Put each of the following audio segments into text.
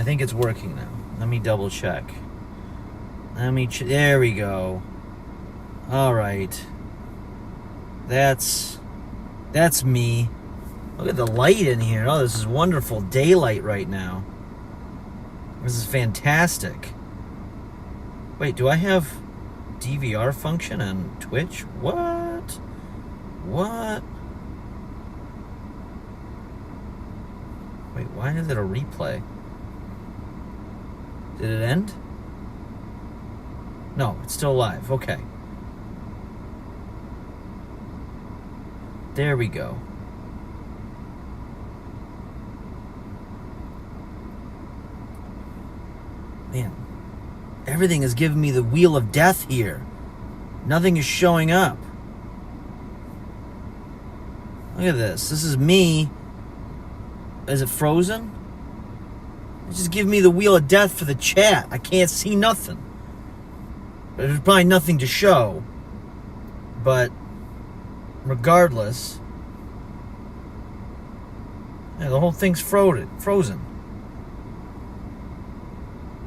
I think it's working now. Let me double check. There we go. All right. That's me. Look at the light in here. Oh, this is wonderful daylight right now. This is fantastic. Wait, do I have DVR function on Twitch? What? Wait, why is it a replay? Did it end? No, it's still live. Okay. There we go. Man, everything is giving me the wheel of death here. Nothing is showing up. Look at this. This is me. Is it frozen? Just give me the wheel of death for the chat. I can't see nothing. There's probably nothing to show. But regardless, yeah, the whole thing's frozen.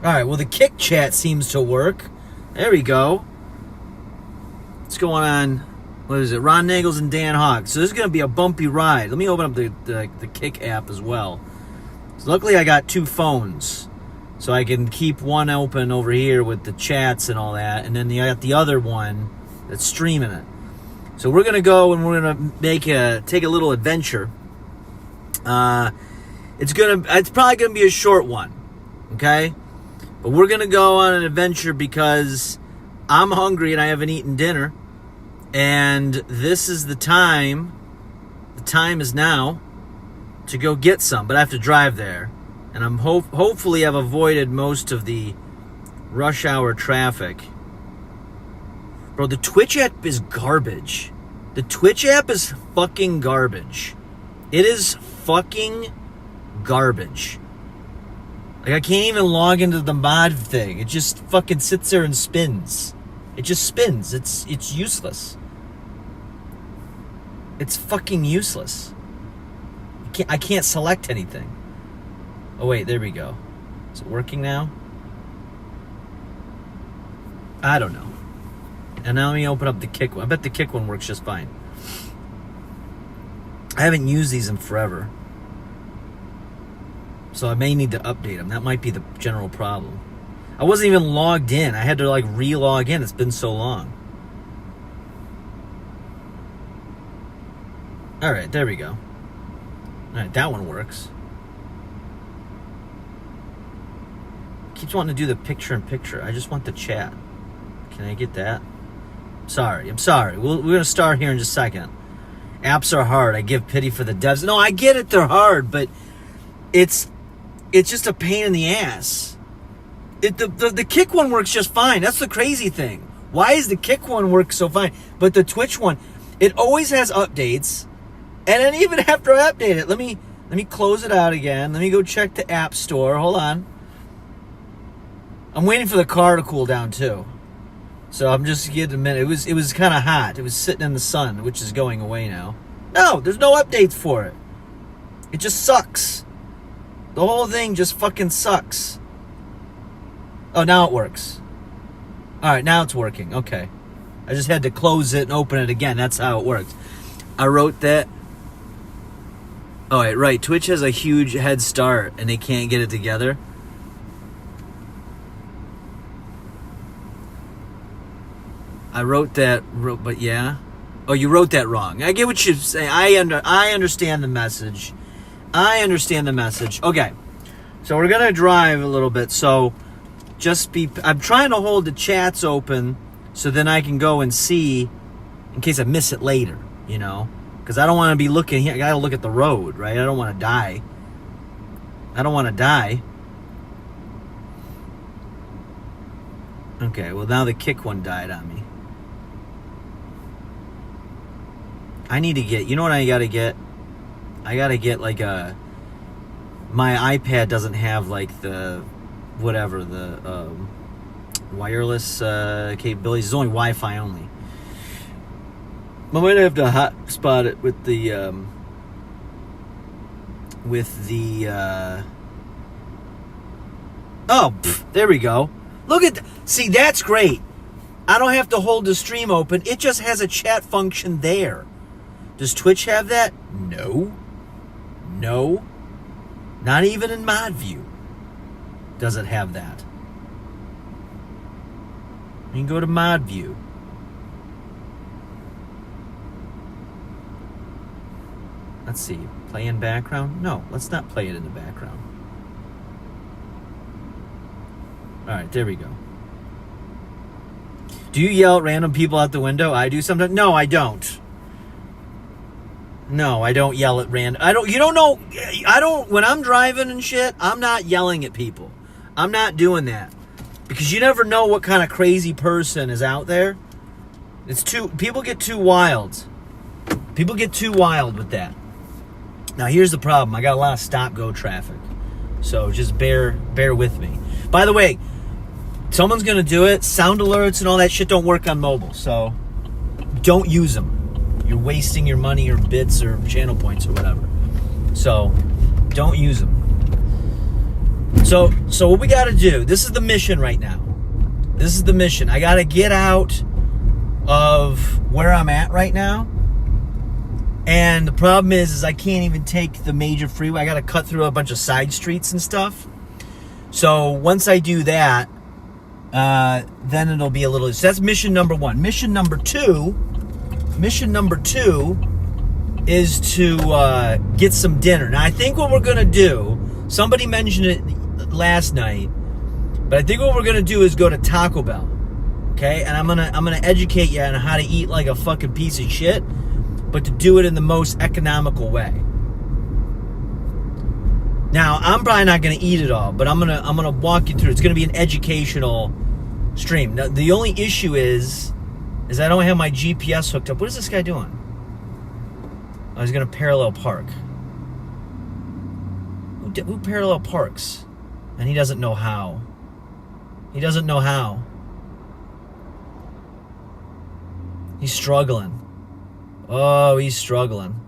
Alright, well the kick chat seems to work. There we go. What's going on? What is it? Ron Nagels and Dan Hawk. So this is going to be a bumpy ride. Let me open up the Kick app as well. So luckily I got two phones. So I can keep one open over here with the chats and all that. And then I got the other one that's streaming it. So we're going to go and we're going to take a little adventure. It's probably going to be a short one. Okay? But we're going to go on an adventure because I'm hungry and I haven't eaten dinner. And this is the time. The time is now to go get some. But I have to drive there. And I'm hopefully I've avoided most of the rush hour traffic. Bro, the Twitch app is garbage. The Twitch app is fucking garbage. It is fucking garbage. Like, I can't even log into the mod thing. It just fucking sits there and spins. It just spins. It's useless. It's fucking useless. I can't select anything. Oh, wait, there we go. Is it working now? I don't know. And now let me open up the Kick one. I bet the Kick one works just fine. I haven't used these in forever. So I may need to update them. That might be the general problem. I wasn't even logged in. I had to, like, re-log in. It's been so long. All right, there we go. All right, that one works. Keeps wanting to do the picture-in-picture. I just want the chat. Can I get that? I'm sorry. We're going to start here in just a second. Apps are hard. I give pity for the devs. No, I get it. They're hard, but it's just a pain in the ass. The Kick one works just fine. That's the crazy thing. Why is the Kick one work so fine? But the Twitch one, it always has updates. And then even after I update it, let me close it out again. Let me go check the App Store. Hold on. I'm waiting for the car to cool down too. So I'm just getting a minute. It was kind of hot. It was sitting in the sun, which is going away now. No, there's no updates for it. It just sucks. The whole thing just fucking sucks. Oh, now it works. All right, now it's working. Okay. I just had to close it and open it again. That's how it works. I wrote that. Oh, right. Twitch has a huge head start, and they can't get it together. I wrote that, but yeah. Oh, you wrote that wrong. I get what you're saying. I understand the message. Okay. So we're going to drive a little bit. So I'm trying to hold the chats open so then I can go and see in case I miss it later, you know? Because I don't want to be looking here. I got to look at the road, right? I don't want to die. Okay, well, now the Kick one died on me. I need to get, you know what I got to get? I got to get like my iPad doesn't have like the, whatever, the wireless capabilities. It's only Wi-Fi only. I might have to hotspot it with the Oh, there we go. Look at see, that's great. I don't have to hold the stream open. It just has a chat function there. Does Twitch have that? No. No. Not even in mod view does it have that. You can go to mod view. Let's see. Play in background? No, let's not play it in the background. All right, there we go. Do you yell at random people out the window? I do sometimes. No, I don't. No, I don't yell at random. You don't know. I don't. When I'm driving and shit, I'm not yelling at people. I'm not doing that because you never know what kind of crazy person is out there. People get too wild. People get too wild with that. Now here's the problem. I got a lot of stop-go traffic, so just bear with me. By the way, someone's gonna do it. Sound alerts and all that shit don't work on mobile, so don't use them. You're wasting your money or bits or channel points or whatever. So don't use them. So what we got to do? This is the mission right now. This is the mission. I got to get out of where I'm at right now. And the problem is I can't even take the major freeway. I got to cut through a bunch of side streets and stuff. So once I do that, then it'll be a little... So that's mission number 1. Mission number 2 is to get some dinner. Now, I think what we're going to do... Somebody mentioned it last night, but I think what we're going to do is go to Taco Bell. Okay? And I'm gonna educate you on how to eat like a fucking piece of shit, but to do it in the most economical way. Now, I'm probably not going to eat it all, but I'm gonna walk you through. It's going to be an educational stream. Now, the only issue is I don't have my GPS hooked up. What is this guy doing? Oh, he's going to parallel park. Who parallel parks? And he doesn't know how. He doesn't know how. He's struggling. Oh, he's struggling.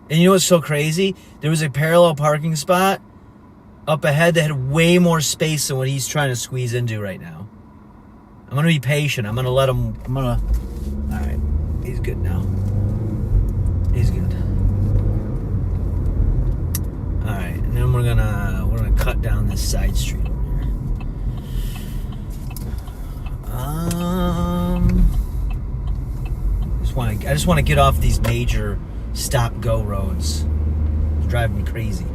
And you know what's so crazy? There was a parallel parking spot up ahead that had way more space than what he's trying to squeeze into right now. I'm going to be patient. I'm going to let him... All right. He's good now. He's good. All right. And then we're gonna cut down this side street over here. I just want to get off these major stop-go roads. It's driving me crazy.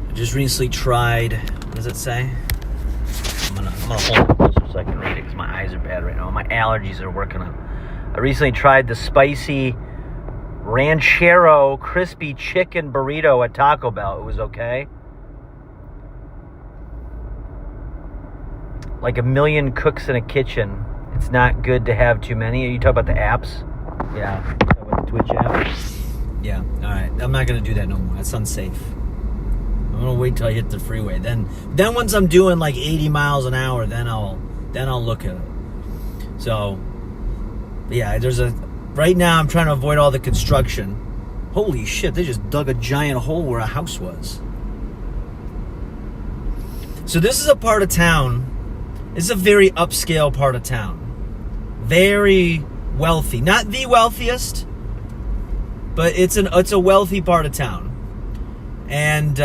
I just recently tried. What does it say? I'm gonna hold it closer so I can read it because my eyes are bad right now. My allergies are working up. I recently tried the spicy ranchero crispy chicken burrito at Taco Bell. It was okay. Like a million cooks in a kitchen. It's not good to have too many. Are you talking about the apps? Yeah. Talking about the Twitch app? Yeah. All right. I'm not going to do that no more. That's unsafe. I'm going to wait till I hit the freeway. Then once I'm doing like 80 miles an hour, then I'll look at it. So, yeah, right now I'm trying to avoid all the construction. Holy shit, they just dug a giant hole where a house was. So this is a part of town. It's a very upscale part of town. Very wealthy. Not the wealthiest, but it's a wealthy part of town. And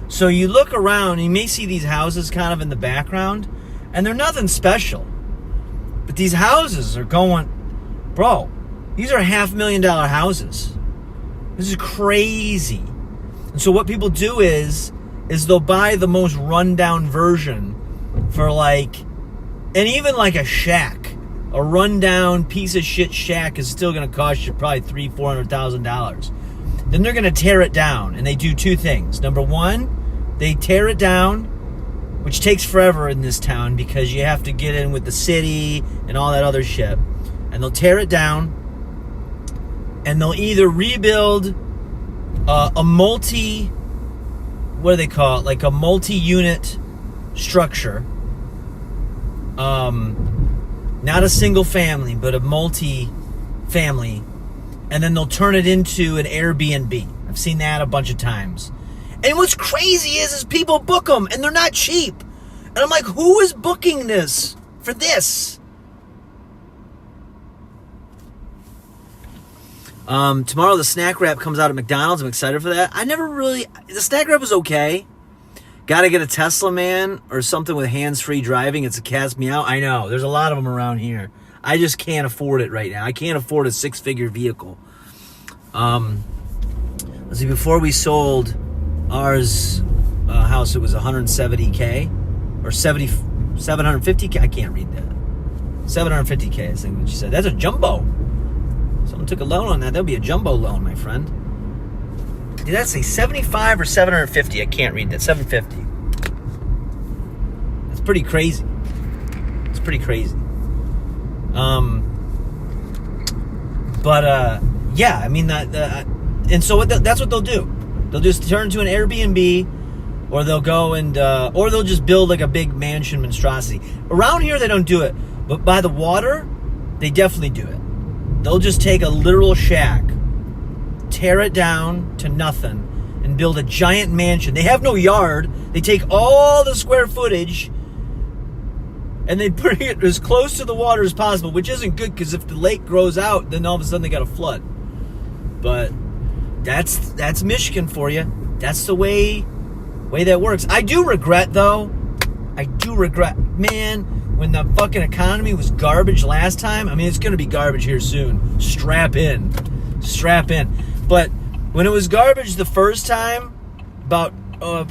so you look around, and you may see these houses kind of in the background, and they're nothing special. But these houses are going, bro, these are $500,000 houses. This is crazy. And so what people do is they'll buy the most rundown version for like, and even like a shack, a rundown piece of shit shack is still going to cost you probably $300,000-$400,000. Then they're going to tear it down, and they do two things. Number one, they tear it down, which takes forever in this town because you have to get in with the city and all that other shit. And they'll tear it down, and they'll either rebuild a what do they call it? Like a multi-unit structure. Not a single family, but a multi-family family, and then they'll turn it into an Airbnb. I've seen that a bunch of times. And what's crazy is people book them, and they're not cheap. And I'm like, who is booking this for this? Tomorrow the snack wrap comes out at McDonald's. I'm excited for that. The snack wrap is okay. Gotta get a Tesla, man, or something with hands-free driving. It's a cast me out. I know, there's a lot of them around here. I just can't afford it right now. I can't afford a 6-figure vehicle. Let's see, before we sold ours house, it was $170K or 750K. I can't read that. 750K, I think what she said. That's a jumbo. Someone took a loan on that. That would be a jumbo loan, my friend. Did that say 75 or 750? I can't read that. 750. That's pretty crazy. It's pretty crazy. Yeah, I mean and so that's what they'll do. They'll just turn into an Airbnb, or they'll go and or they'll just build like a big mansion monstrosity. Around here they don't do it, but by the water, they definitely do it. They'll just take a literal shack, tear it down to nothing, and build a giant mansion. They have no yard. They take all the square footage and they bring it as close to the water as possible, which isn't good because if the lake grows out, then all of a sudden they got a flood. But that's Michigan for you. That's the way that works. I do regret, though. Man, when the fucking economy was garbage last time, I mean, it's going to be garbage here soon. Strap in. But when it was garbage the first time, about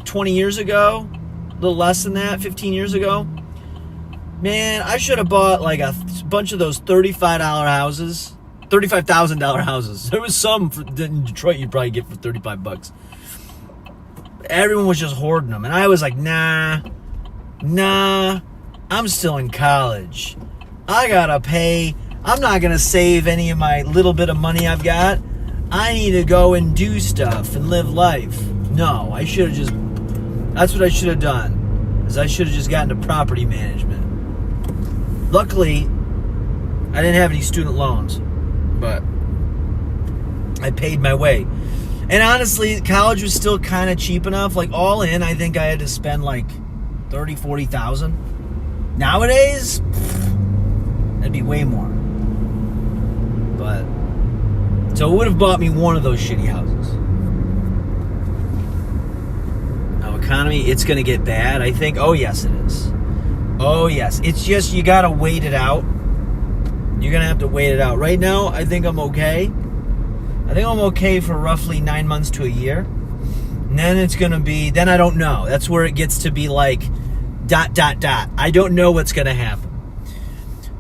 20 years ago, a little less than that, 15 years ago, man, I should have bought like a bunch of those $35 houses, $35,000 houses. There was some in Detroit you'd probably get for $35. Everyone was just hoarding them. And I was like, nah, I'm still in college. I gotta pay. I'm not gonna save any of my little bit of money I've got. I need to go and do stuff and live life. No, that's what I should have done. Is I should have just gotten into property management. Luckily, I didn't have any student loans, but I paid my way. And honestly, college was still kind of cheap enough. Like all in, I think I had to spend like $30,000, $40,000. Nowadays, that'd be way more. But so it would have bought me one of those shitty houses. Now, economy, it's going to get bad, I think. Oh, yes, it is. Oh, yes. It's just you got to wait it out. You're going to have to wait it out. Right now, I think I'm okay. I think I'm okay for roughly 9 months to a year. And then it's going to be, then I don't know. That's where it gets to be like ... I don't know what's going to happen.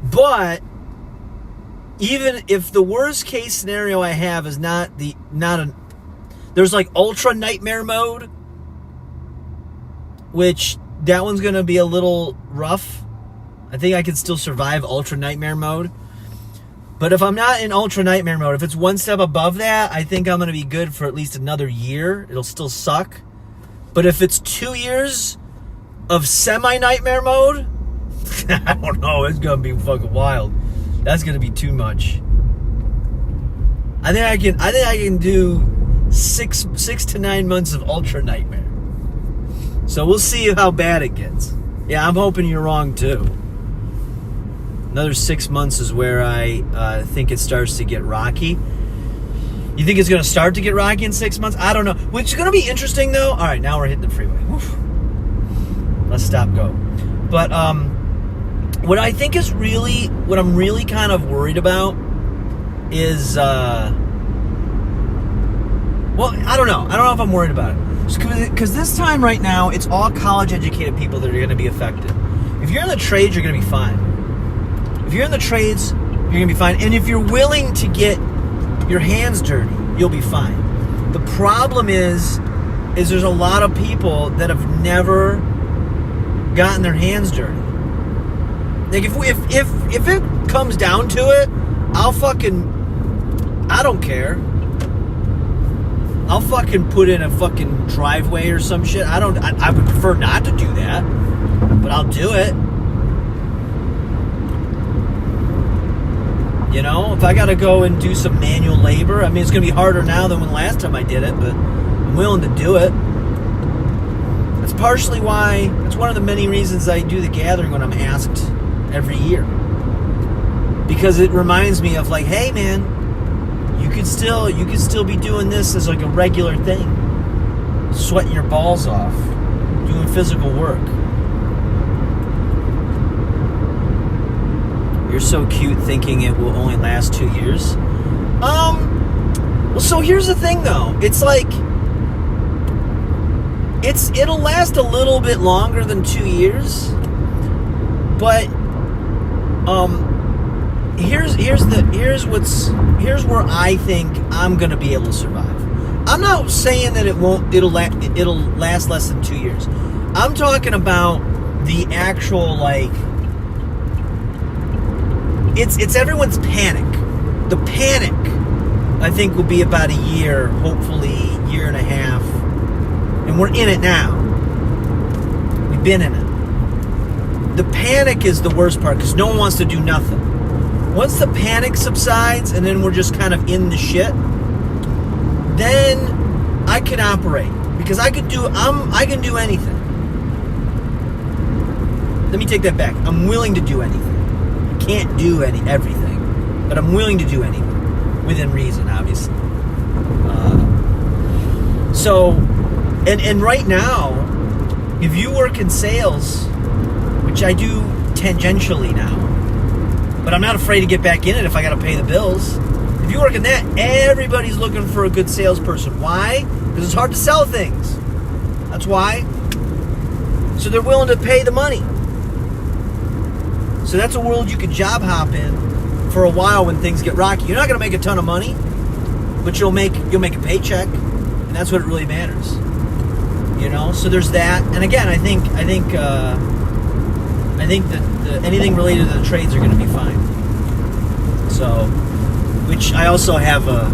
But even if the worst case scenario I have is there's like ultra nightmare mode, which that one's going to be a little rough. I think I can still survive ultra nightmare mode. But if I'm not in ultra nightmare mode, if it's one step above that, I think I'm going to be good for at least another year. It'll still suck. But if it's 2 years of semi-nightmare mode, I don't know. It's going to be fucking wild. That's going to be too much. I think I can do six to 9 months of ultra nightmare. So we'll see how bad it gets. Yeah, I'm hoping you're wrong too. Another 6 months is where I think it starts to get rocky. You think it's going to start to get rocky in 6 months? I don't know. Which is going to be interesting, though. All right, now we're hitting the freeway. Woof. Let's stop, go. But what I think is what I'm really kind of worried about is, well, I don't know. I don't know if I'm worried about it. Because this time right now, it's all college-educated people that are going to be affected. If you're in the trades, you're going to be fine. If you're in the trades, you're going to be fine. And if you're willing to get your hands dirty, you'll be fine. The problem is there's a lot of people that have never gotten their hands dirty. Like if it comes down to it, I don't care. I'll fucking put in a fucking driveway or some shit. I would prefer not to do that, but I'll do it. You know, if I got to go and do some manual labor, I mean, it's going to be harder now than when last time I did it, but I'm willing to do it. That's partially why, it's one of the many reasons I do the gathering when I'm asked every year. Because it reminds me of like, hey man, you could still be doing this as like a regular thing. Sweating your balls off, doing physical work. You're so cute thinking it will only last 2 years. Well, so here's the thing though. It's like, it'll last a little bit longer than 2 years. But, here's where I think I'm gonna be able to survive. I'm not saying that it'll last less than 2 years. I'm talking about the actual, like, it's everyone's panic. The panic, I think, will be about a year, hopefully year and a half. And we're in it now. We've been in it. The panic is the worst part because no one wants to do nothing. Once the panic subsides and then we're just kind of in the shit, then I can operate because I can do anything. Let me take that back. I'm willing to do anything. Can't do everything, but I'm willing to do anything within reason, obviously. So, and right now, if you work in sales, which I do tangentially now, but I'm not afraid to get back in it if I got to pay the bills. If you work in that, everybody's looking for a good salesperson. Why? Because it's hard to sell things. That's why. So they're willing to pay the money. So that's a world you could job hop in for a while when things get rocky. You're not going to make a ton of money, but you'll make a paycheck, and that's what really matters. You know, so there's that. And again, I think that anything related to the trades are going to be fine. So, which I also have a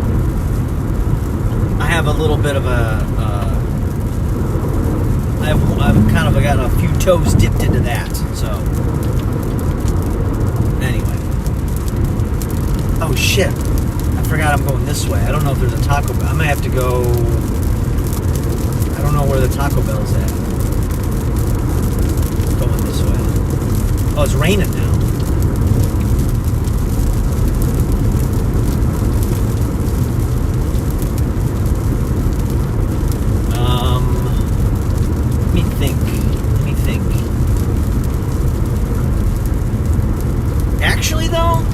little bit of I've kind of got a few toes dipped into that. So. Anyway. Oh shit. I forgot I'm going this way. I don't know if there's a Taco Bell. I might have to go. I don't know where the Taco Bell's at. Going this way. Oh, it's raining now.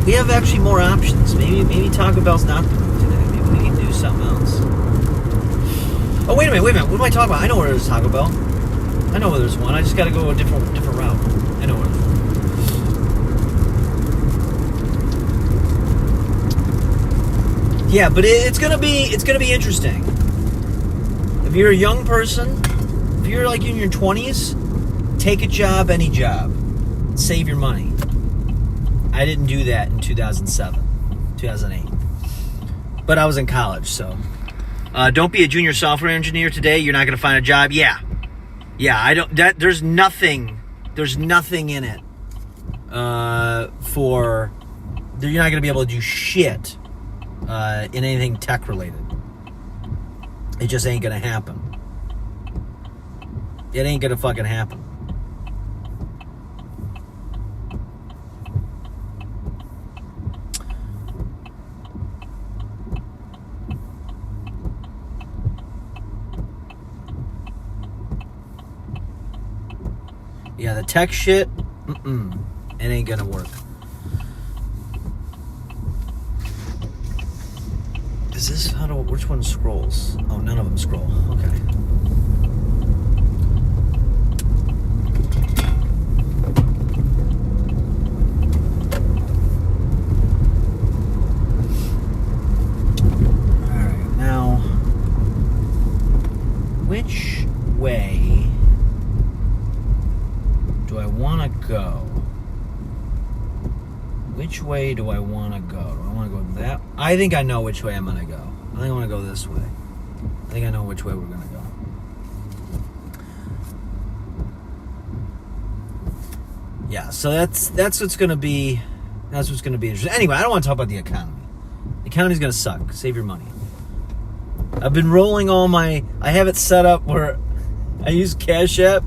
We have actually more options. Maybe Taco Bell's not today. Maybe we can do something else. Oh, wait a minute. What am I talking about? I know where there's Taco Bell. I know where there's one. I just got to go a different route. I know where there's one. Yeah, but it's gonna be interesting. If you're a young person, if you're like in your 20s, take a job, any job, save your money. I didn't do that in 2007, 2008. But I was in college, so. Don't be a junior software engineer today. You're not going to find a job. Yeah, I don't. There's nothing in it for. You're not going to be able to do shit in anything tech related. It just ain't going to happen. It ain't going to fucking happen. Yeah, the tech shit, it ain't gonna work. Is this, which one scrolls? Oh, none of them scroll, okay. Alright, now, which way do I want to go? Which way do I want to go? Do I want to go that? I think I know which way I'm going to go. I think I want to go this way. I think I know which way we're going to go. Yeah, so that's what's going to be That's what's going to be interesting. Anyway, I don't want to talk about the economy. The economy's going to suck. Save your money. I've been rolling I have it set up where I use Cash App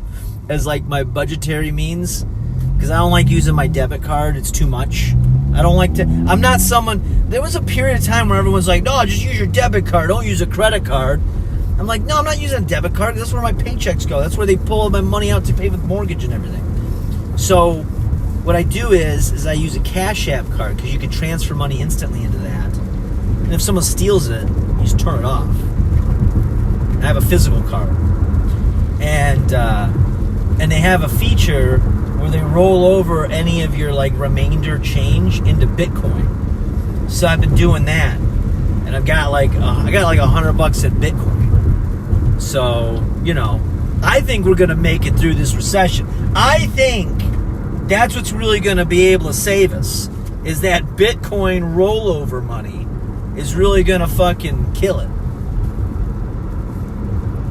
as like my budgetary means because I don't like using my debit card. It's too much. I don't like to. I'm not someone. There was a period of time where everyone's like, no, just use your debit card. Don't use a credit card. I'm like, no, I'm not using a debit card. That's where my paychecks go. That's where they pull my money out to pay for the mortgage and everything. So what I do is I use a Cash App card because you can transfer money instantly into that. And if someone steals it, you just turn it off. I have a physical card. And they have a feature where they roll over any of your like remainder change into Bitcoin. So I've been doing that. And I've got like $100 in Bitcoin. So, you know, I think we're going to make it through this recession. I think that's what's really going to be able to save us, is that Bitcoin rollover money is really going to fucking kill it.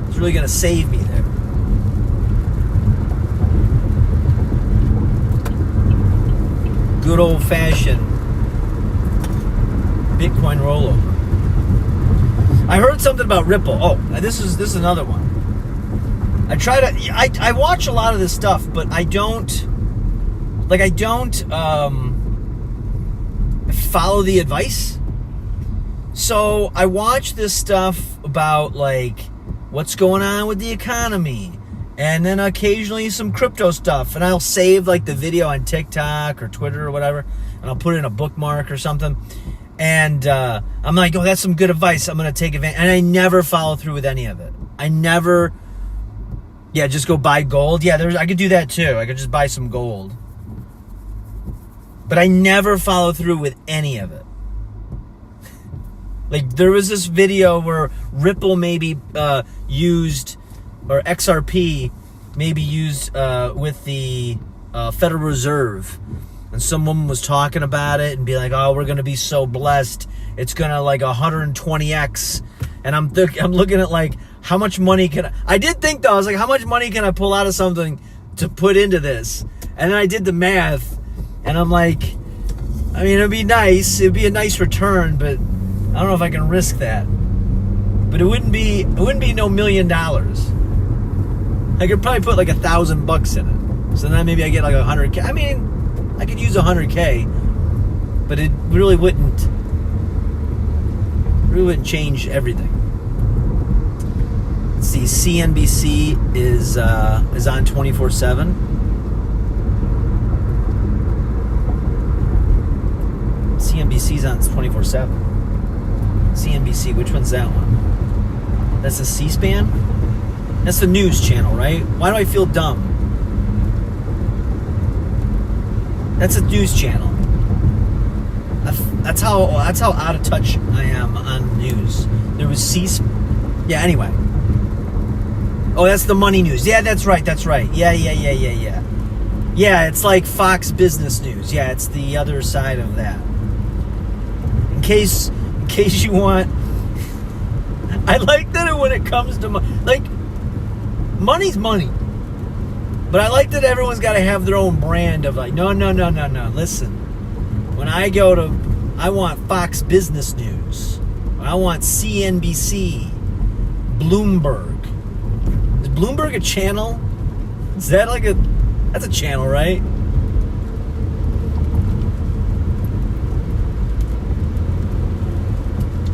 It's really going to save me there. Good old-fashioned Bitcoin rollover. I heard something about Ripple. Oh, this is another one. I watch a lot of this stuff, but I don't follow the advice. So I watch this stuff about like what's going on with the economy, and then occasionally some crypto stuff, and I'll save like the video on TikTok or Twitter or whatever, and I'll put it in a bookmark or something. And I'm like, oh, that's some good advice. I'm going to take advantage. And I never follow through with any of it. I never, just go buy gold. Yeah, I could do that too. I could just buy some gold. But I never follow through with any of it. Like, there was this video where Ripple maybe used, or XRP maybe used with the Federal Reserve. And some woman was talking about it and be like, oh, we're going to be so blessed. It's going to like 120x. And I'm looking at like, how much money I did think though, I was like, how much money can I pull out of something to put into this? And then I did the math and I'm like, I mean, it'd be nice. It'd be a nice return, but I don't know if I can risk that. But it wouldn't be no $1 million. I could probably put like $1,000 in it. So then maybe I get like 100K. I mean, I could use 100K, but it really wouldn't change everything. Let's see, CNBC is on 24/7. CNBC's on 24/7. CNBC, which one's that one? That's a C-SPAN? That's the news channel, right? Why do I feel dumb? That's a news channel. That's how out of touch I am on news. There was yeah, anyway. Oh, that's the money news. Yeah, that's right. Yeah. Yeah, it's like Fox Business News. Yeah, it's the other side of that. In case you want, I like that when it comes to like, money's money. But I like that everyone's got to have their own brand of like, no. Listen, when I want Fox Business News. I want CNBC, Bloomberg. Is Bloomberg a channel? Is that that's a channel, right?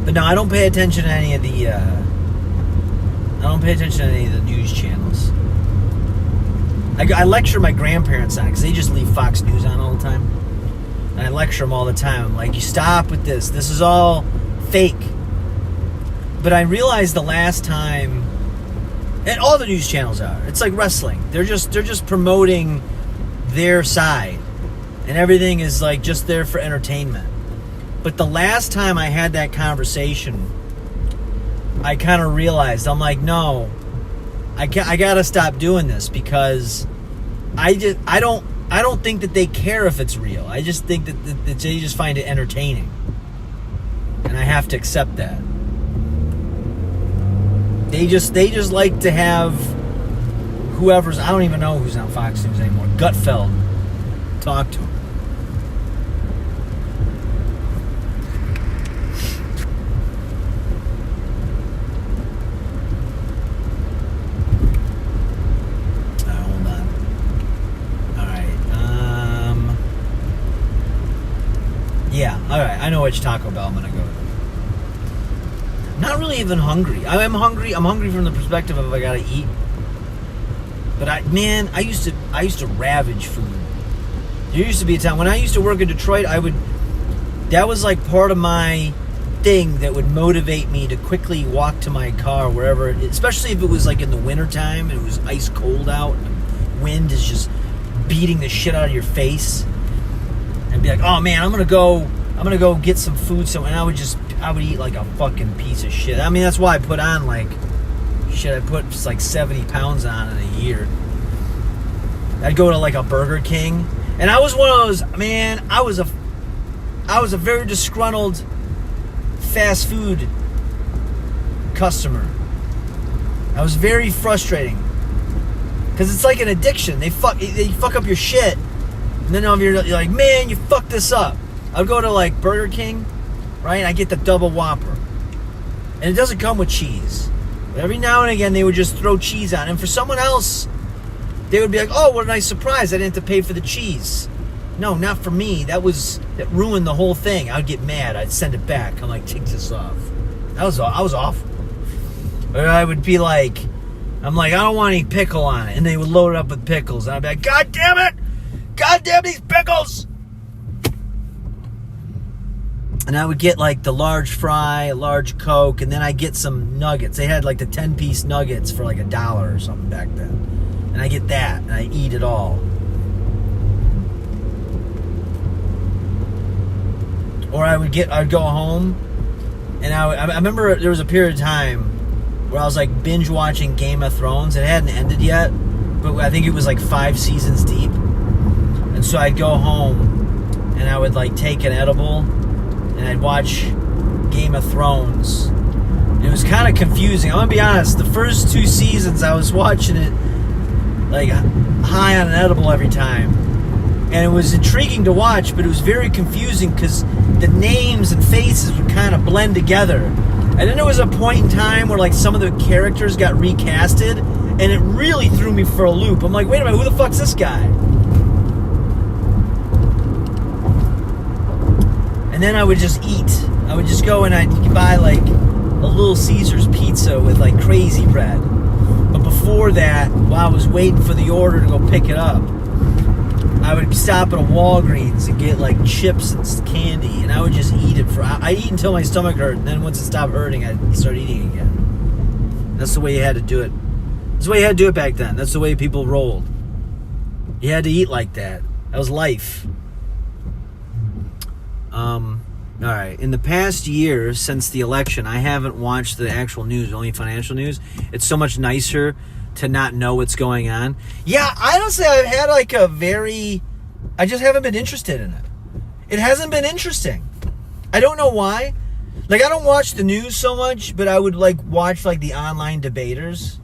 But no, I don't pay attention to any of the news channels. I lecture my grandparents on it because they just leave Fox News on all the time. And I lecture them all the time. I'm like, you stop with this. This is all fake. But I realized the last time, and all the news channels are, it's like wrestling. They're just promoting their side. And everything is like just there for entertainment. But the last time I had that conversation, I kind of realized, I'm like, no, I gotta stop doing this because I don't think that they care if it's real. I just think that they just find it entertaining, and I have to accept that. They just like to have whoever's, I don't even know who's on Fox News anymore, Gutfeld, talk to him. Yeah, all right. I know which Taco Bell I'm gonna go to. Not really even hungry. I am hungry. I'm hungry from the perspective of I gotta eat. But I used to ravage food. There used to be a time when I used to work in Detroit. That was like part of my thing that would motivate me to quickly walk to my car wherever, especially if it was like in the wintertime and it was ice cold out and the wind is just beating the shit out of your face, and be like, oh man, I'm gonna go get some food. So, and I would eat like a fucking piece of shit. I mean, that's why I put on like shit. I put just like 70 pounds on in a year. I'd go to like a Burger King, and I was one of those, man, I was a very disgruntled fast food customer. I was very frustrating because it's like an addiction. They fuck up your shit, and then you're like, man, you fucked this up. I would go to like Burger King, right? I get the double Whopper, and it doesn't come with cheese. But every now and again, they would just throw cheese on, and for someone else, they would be like, oh, what a nice surprise! I didn't have to pay for the cheese. No, not for me. That ruined the whole thing. I'd get mad. I'd send it back. I'm like, take this off. I was awful. Or I would be like, I'm like, I don't want any pickle on it. And they would load it up with pickles. And I'd be like, God damn it! God damn these pickles! And I would get like the large fry, a large Coke, and then I'd get some nuggets. They had like the 10-piece nuggets for like $1 or something back then. And I get that, and I eat it all. Or I'd go home, and I remember there was a period of time where I was like binge watching Game of Thrones. It hadn't ended yet, but I think it was like 5 seasons deep. And so I'd go home, and I would like take an edible, and I'd watch Game of Thrones. And it was kind of confusing. I'm gonna be honest. The first 2 seasons, I was watching it like high on an edible every time. And it was intriguing to watch, but it was very confusing because the names and faces would kind of blend together. And then there was a point in time where like some of the characters got recasted, and it really threw me for a loop. I'm like, wait a minute, who the fuck's this guy? And then I would just eat. I would just go and I'd buy like a Little Caesars pizza with like crazy bread. But before that, while I was waiting for the order to go pick it up, I would stop at a Walgreens and get like chips and candy, and I would just eat it I'd eat until my stomach hurt, and then once it stopped hurting, I'd start eating again. That's the way you had to do it. That's the way you had to do it back then. That's the way people rolled. You had to eat like that. That was life. All right. In the past year since the election, I haven't watched the actual news, only financial news. It's so much nicer to not know what's going on. Yeah, honestly, I've had like I just haven't been interested in it. It hasn't been interesting. I don't know why. Like, I don't watch the news so much, but I would like watch like the online debaters.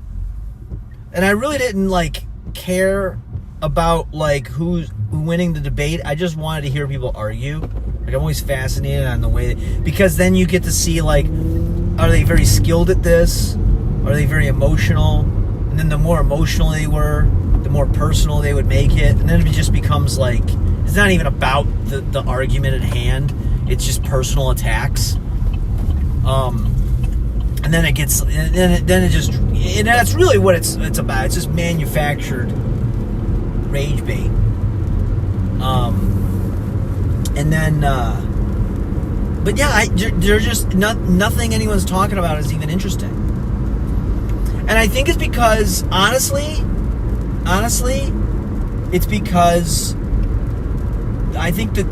And I really didn't like care about like who's winning the debate. I just wanted to hear people argue. Like, I'm always fascinated on the way, because then you get to see like, are they very skilled at this? Are they very emotional? And then the more emotional they were, the more personal they would make it. And then it just becomes like, it's not even about the argument at hand. It's just personal attacks. And then it gets, and that's really what it's about. It's just manufactured rage bait. And then, but yeah, they're just nothing anyone's talking about is even interesting. And I think it's because, honestly, it's because I think the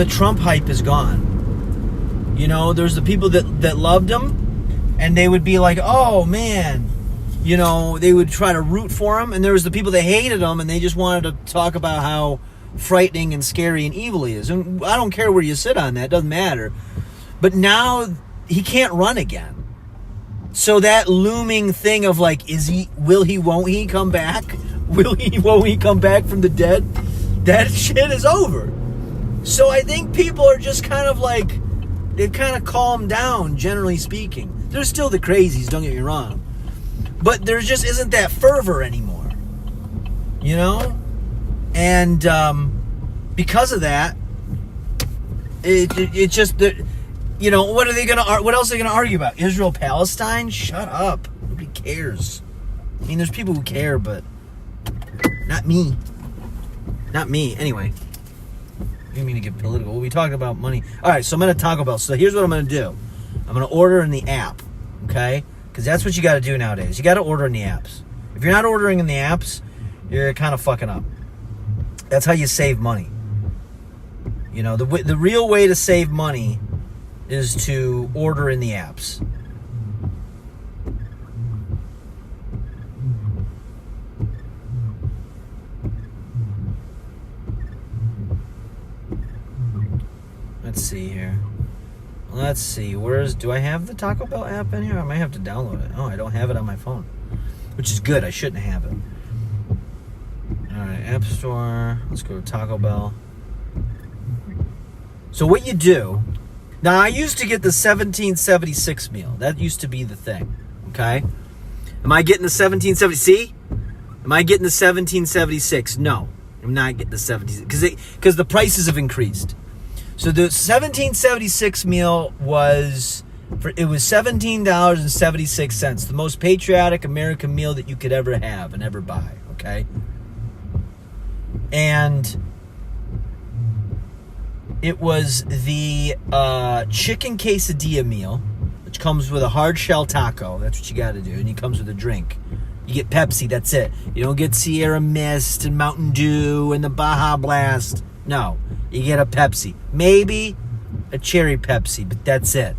Trump hype is gone. You know, there's the people that loved him, and they would be like, oh man, you know, they would try to root for him. And there was the people that hated him, and they just wanted to talk about how frightening and scary and evil he is. And I don't care where you sit on that, it doesn't matter. But now he can't run again. So that looming thing of like, won't he come back? Won't he come back from the dead? That shit is over. So I think people are just kind of like, they've kind of calmed down, generally speaking. There's still the crazies, don't get me wrong. But there just isn't that fervor anymore. You know? And because of that, it just, you know, what else are they gonna argue about? Israel, Palestine? Shut up. Nobody cares. I mean, there's people who care, but not me. Not me. Anyway, I didn't mean to get political. We talked about money. All right, so I'm gonna Taco Bell. So here's what I'm gonna do. I'm gonna order in the app, okay? Because that's what you got to do nowadays. You got to order in the apps. If you're not ordering in the apps, you're kind of fucking up. That's how you save money. You know, the real way to save money is to order in the apps. Let's see here. Let's see. Do I have the Taco Bell app in here? I might have to download it. Oh, I don't have it on my phone, which is good. I shouldn't have it. All right, App Store. Let's go to Taco Bell. So what you do, now I used to get the 1776 meal. That used to be the thing, okay? Am I getting the 1770? See? Am I getting the 1776? No, I'm not getting the 1776 because the prices have increased. So the 1776 meal was $17.76, the most patriotic American meal that you could ever have and ever buy, okay? And it was the chicken quesadilla meal, which comes with a hard shell taco. That's what you got to do. And it comes with a drink. You get Pepsi, that's it. You don't get Sierra Mist and Mountain Dew and the Baja Blast. No, you get a Pepsi. Maybe a cherry Pepsi, but that's it.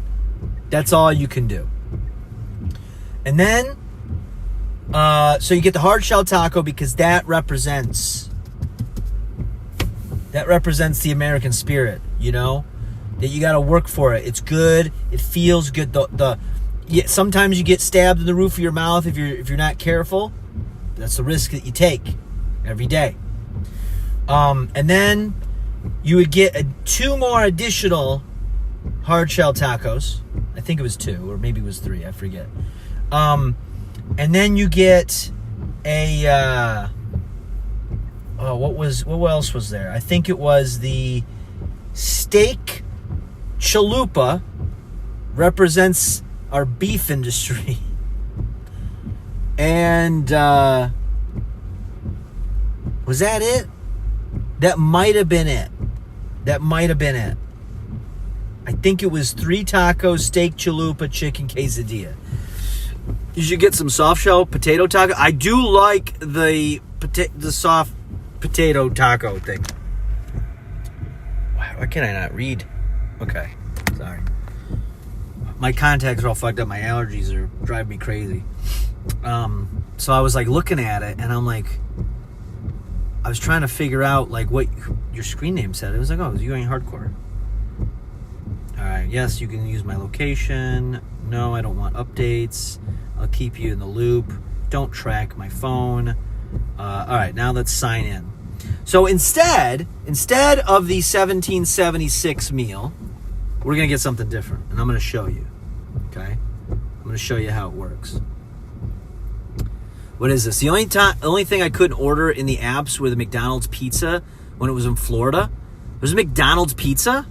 That's all you can do. And then, so you get the hard shell taco because that represents the American spirit, you know? That you got to work for it. It's good. It feels good. Sometimes you get stabbed in the roof of your mouth if you're not careful. That's the risk that you take every day. And then you would get 2 more additional hard shell tacos. I think it was 2, or maybe it was 3. I forget. And then you get a what else was there? I think it was the steak chalupa. Represents our beef industry. And was that it? That might have been it. I think it was 3 tacos, steak chalupa, chicken quesadilla. You should get some soft shell potato taco. I do like the soft potato taco thing. Why can I not read? Okay, sorry. My contacts are all fucked up. My allergies are driving me crazy. So I was like looking at it, and I'm like, I was trying to figure out like what your screen name said. It was like, oh, you ain't hardcore. All right, yes, you can use my location. No, I don't want updates. I'll keep you in the loop. Don't track my phone. All right, now let's sign in. So instead of the 1776 meal, we're going to get something different, and I'm going to show you, okay? I'm going to show you how it works. What is this? The only thing I couldn't order in the apps were the McDonald's pizza when it was in Florida. There's a McDonald's pizza?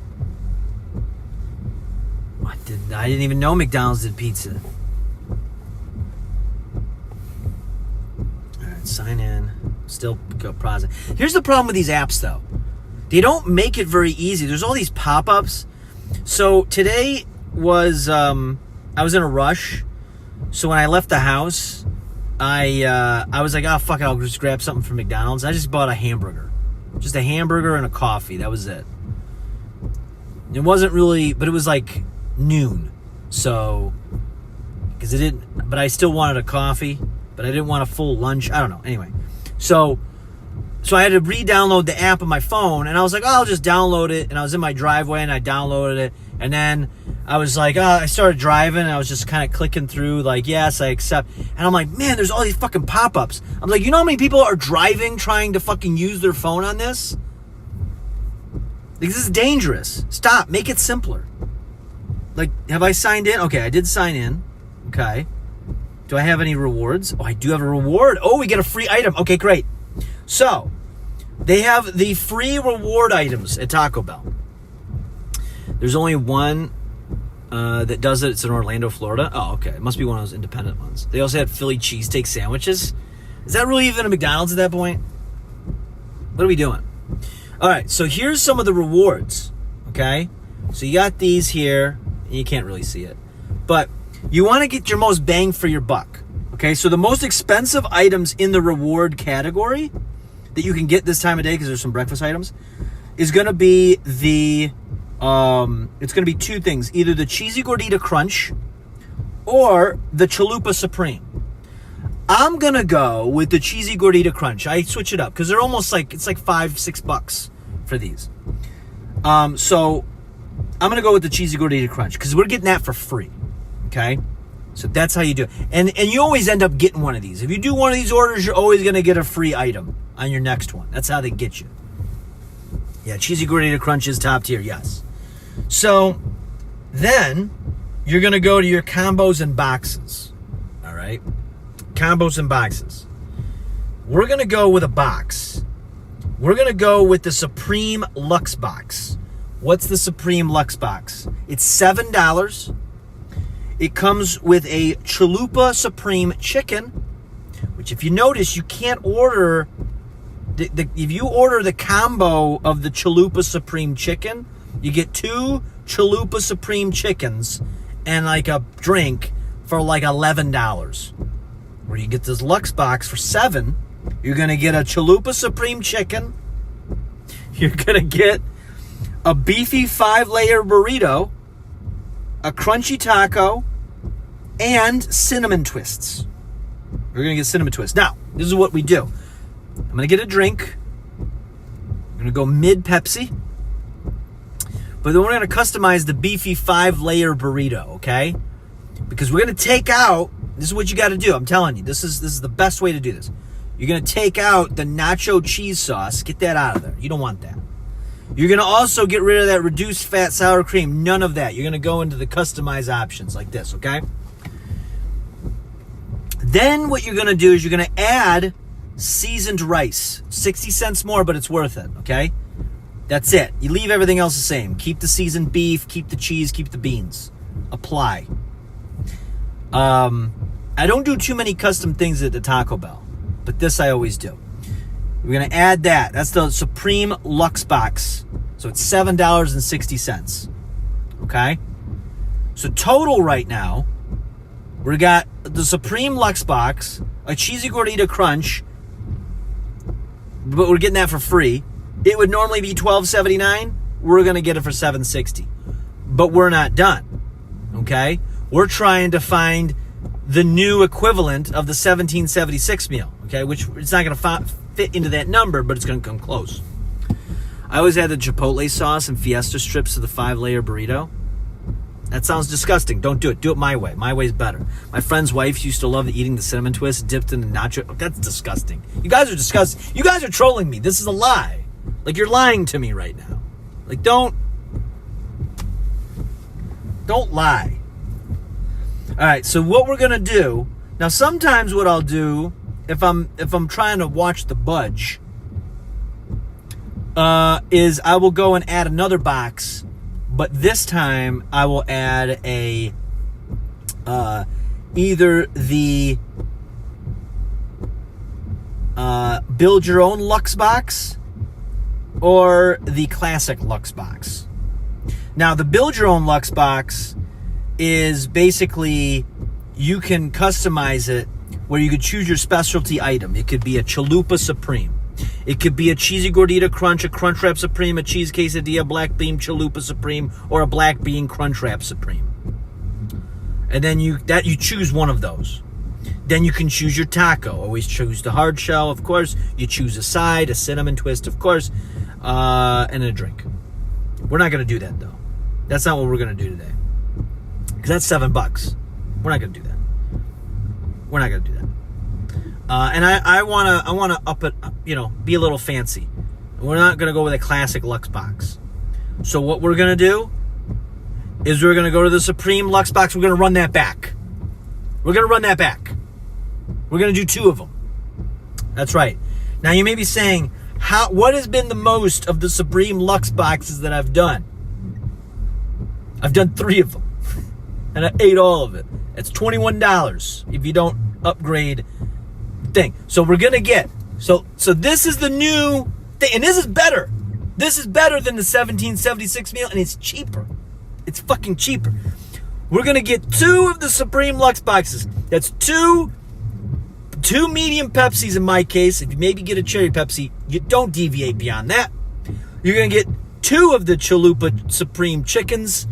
I didn't even know McDonald's did pizza. All right, sign in. Still go process. Here's the problem with these apps, though. They don't make it very easy. There's all these pop-ups. So today was, I was in a rush. So when I left the house, I was like, oh, fuck it, I'll just grab something from McDonald's. I just bought a hamburger. Just a hamburger and a coffee. That was it. It wasn't really, but it was like noon. So, because it didn't, but I still wanted a coffee, but I didn't want a full lunch. I don't know. Anyway, so I had to re-download the app on my phone, and I was like, oh, I'll just download it. And I was in my driveway, and I downloaded it. And then I was like, I started driving, and I was just kind of clicking through, like, yes, I accept. And I'm like, man, there's all these fucking pop-ups. I'm like, you know how many people are driving trying to fucking use their phone on this? Like, this is dangerous. Stop. Make it simpler. Like, have I signed in? Okay, I did sign in. Okay. Do I have any rewards? Oh, I do have a reward. Oh, we get a free item. Okay, great. So, They have the free reward items at Taco Bell. There's only one that does it. It's in Orlando, Florida. Oh, okay. It must be one of those independent ones. They also had Philly cheesesteak sandwiches. Is that really even a McDonald's at that point? What are we doing? All right, so here's some of the rewards, okay? So you got these here. And you can't really see it. But you want to get your most bang for your buck, okay? So the most expensive items in the reward category that you can get this time of day, because there's some breakfast items, is going to be the... it's going to be two things. Either the Cheesy Gordita Crunch or the Chalupa Supreme. I'm going to go with the Cheesy Gordita Crunch. I switch it up because they're almost like, it's like $5-6 for these. So I'm going to go with the Cheesy Gordita Crunch because we're getting that for free. Okay? So that's how you do it. And you always end up getting one of these. If you do one of these orders, you're always going to get a free item on your next one. That's how they get you. Yeah, Cheesy Gordita Crunch is top tier, yes. So then you're going to go to your combos and boxes. All right? Combos and boxes. We're going to go with a box. We're going to go with the Supreme Lux Box. What's the Supreme Lux Box? It's $7. It comes with a Chalupa Supreme Chicken, which if you notice, you can't order... if you order the combo of the Chalupa Supreme Chicken, you get 2 Chalupa Supreme Chickens and like a drink for like $11. Where you get this Lux Box for $7, you're going to get a Chalupa Supreme Chicken. You're going to get a beefy 5-layer burrito, a crunchy taco, and cinnamon twists. We're going to get cinnamon twists. Now, this is what we do. I'm going to get a drink. I'm going to go mid Pepsi. But then we're going to customize the beefy 5-layer burrito, okay? Because we're going to take out, this is what you got to do. I'm telling you, this is the best way to do this. You're going to take out the nacho cheese sauce. Get that out of there. You don't want that. You're going to also get rid of that reduced fat sour cream. None of that. You're going to go into the customized options like this, okay? Then what you're going to do is you're going to add seasoned rice. 60 cents more, but it's worth it, okay? That's it. You leave everything else the same. Keep the seasoned beef, keep the cheese, keep the beans. Apply. I don't do too many custom things at the Taco Bell, but this I always do. We're going to add that. That's the Supreme Lux Box. So it's $7.60. Okay? So total right now, we got the Supreme Lux Box, a Cheesy Gordita Crunch, but we're getting that for free. It would normally be $12.79. We're going to get it for $7.60. But we're not done. Okay? We're trying to find the new equivalent of the $17.76 meal. Okay? Which it's not going to fit into that number, but it's going to come close. I always add the Chipotle sauce and Fiesta strips to the 5-layer burrito. That sounds disgusting. Don't do it. Do it my way. My way's better. My friend's wife used to love eating the cinnamon twist dipped in the nacho. That's disgusting. You guys are disgusting. You guys are trolling me. This is a lie. Like, you're lying to me right now. Like, don't lie. All right, so what we're going to do, now sometimes what I'll do, if I'm trying to watch the budge, is I will go and add another box, but this time I will add a either the build your own Lux Box or the classic Lux Box. Now, the build your own Lux Box is basically you can customize it where you could choose your specialty item. It could be a Chalupa Supreme. It could be a Cheesy Gordita Crunch, a Crunchwrap Supreme, a Cheese Quesadilla, Black Bean Chalupa Supreme, or a Black Bean Crunchwrap Supreme. And then you choose one of those. Then you can choose your taco. Always choose the hard shell, of course. You choose a side, a cinnamon twist, of course, and a drink. We're not going to do that, though. That's not what we're going to do today. Because that's $7. We're not going to do that. We're not going to do that. And I want to up it, be a little fancy. We're not going to go with a classic Lux Box. So what we're going to do is we're going to go to the Supreme Lux Box. We're going to run that back. We're going to run that back. We're going to do 2 of them. That's right. Now you may be saying, What has been the most of the Supreme Lux boxes that I've done? I've done 3 of them. And I ate all of it. It's $21 if you don't upgrade thing. So we're going to get... So this is the new thing. And this is better. This is better than the 1776 meal, and it's cheaper. It's fucking cheaper. We're going to get 2 of the Supreme Lux boxes. That's 2 medium Pepsis in my case. If you maybe get a cherry Pepsi, you don't deviate beyond that. You're going to get 2 of the Chalupa Supreme chickens.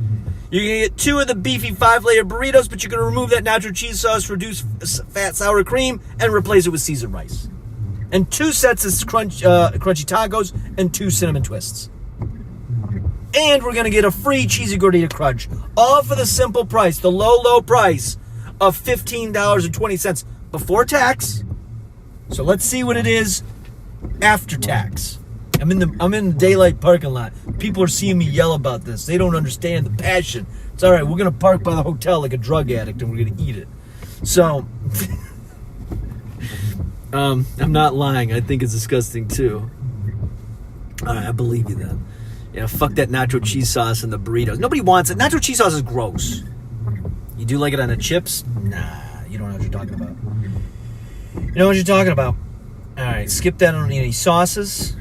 You're going to get 2 of the beefy 5-layer burritos, but you're going to remove that nacho cheese sauce, reduce fat sour cream, and replace it with Caesar rice. And 2 sets of crunchy tacos and 2 cinnamon twists. And we're going to get a free cheesy gordita crunch. All for the simple price, the low price of $15.20 before tax. So let's see what it is after tax. I'm in the daylight parking lot. People are seeing me yell about this. They don't understand the passion. It's all right. We're going to park by the hotel like a drug addict, and we're going to eat it. So, I'm not lying. I think it's disgusting, too. All right, I believe you then. Yeah, fuck that nacho cheese sauce and the burritos. Nobody wants it. Nacho cheese sauce is gross. You do like it on the chips? Nah, you don't know what you're talking about. You know what you're talking about. All right, skip that. I don't need any sauces.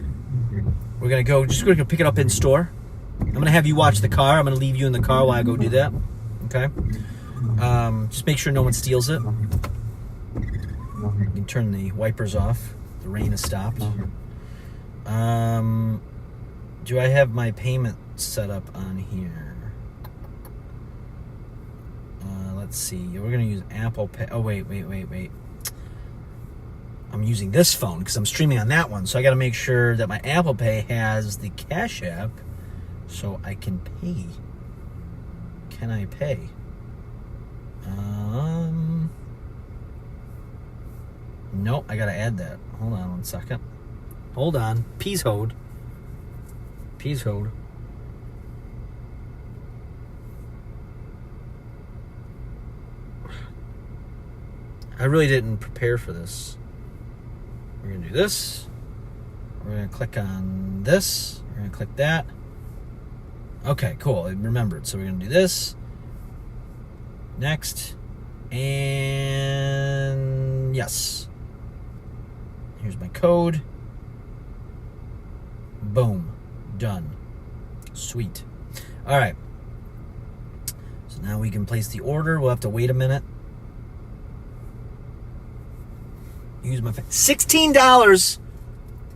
We're going to pick it up in store. I'm going to have you watch the car. I'm going to leave you in the car while I go do that. Okay? Just make sure no one steals it. You can turn the wipers off. The rain has stopped. Do I have my payment set up on here? Let's see. We're going to use Apple Pay. Oh, wait. I'm using this phone because I'm streaming on that one. So I got to make sure that my Apple Pay has the Cash App so I can pay. Can I pay? Nope, I got to add that. Hold on 1 second. Hold on. Please hold. I really didn't prepare for this. We're going to do this. We're going to click on this. We're going to click that. Okay, cool. I remembered. So we're going to do this. Next. And yes. Here's my code. Boom. Done. Sweet. All right. So now we can place the order. We'll have to wait a minute. Use my $16.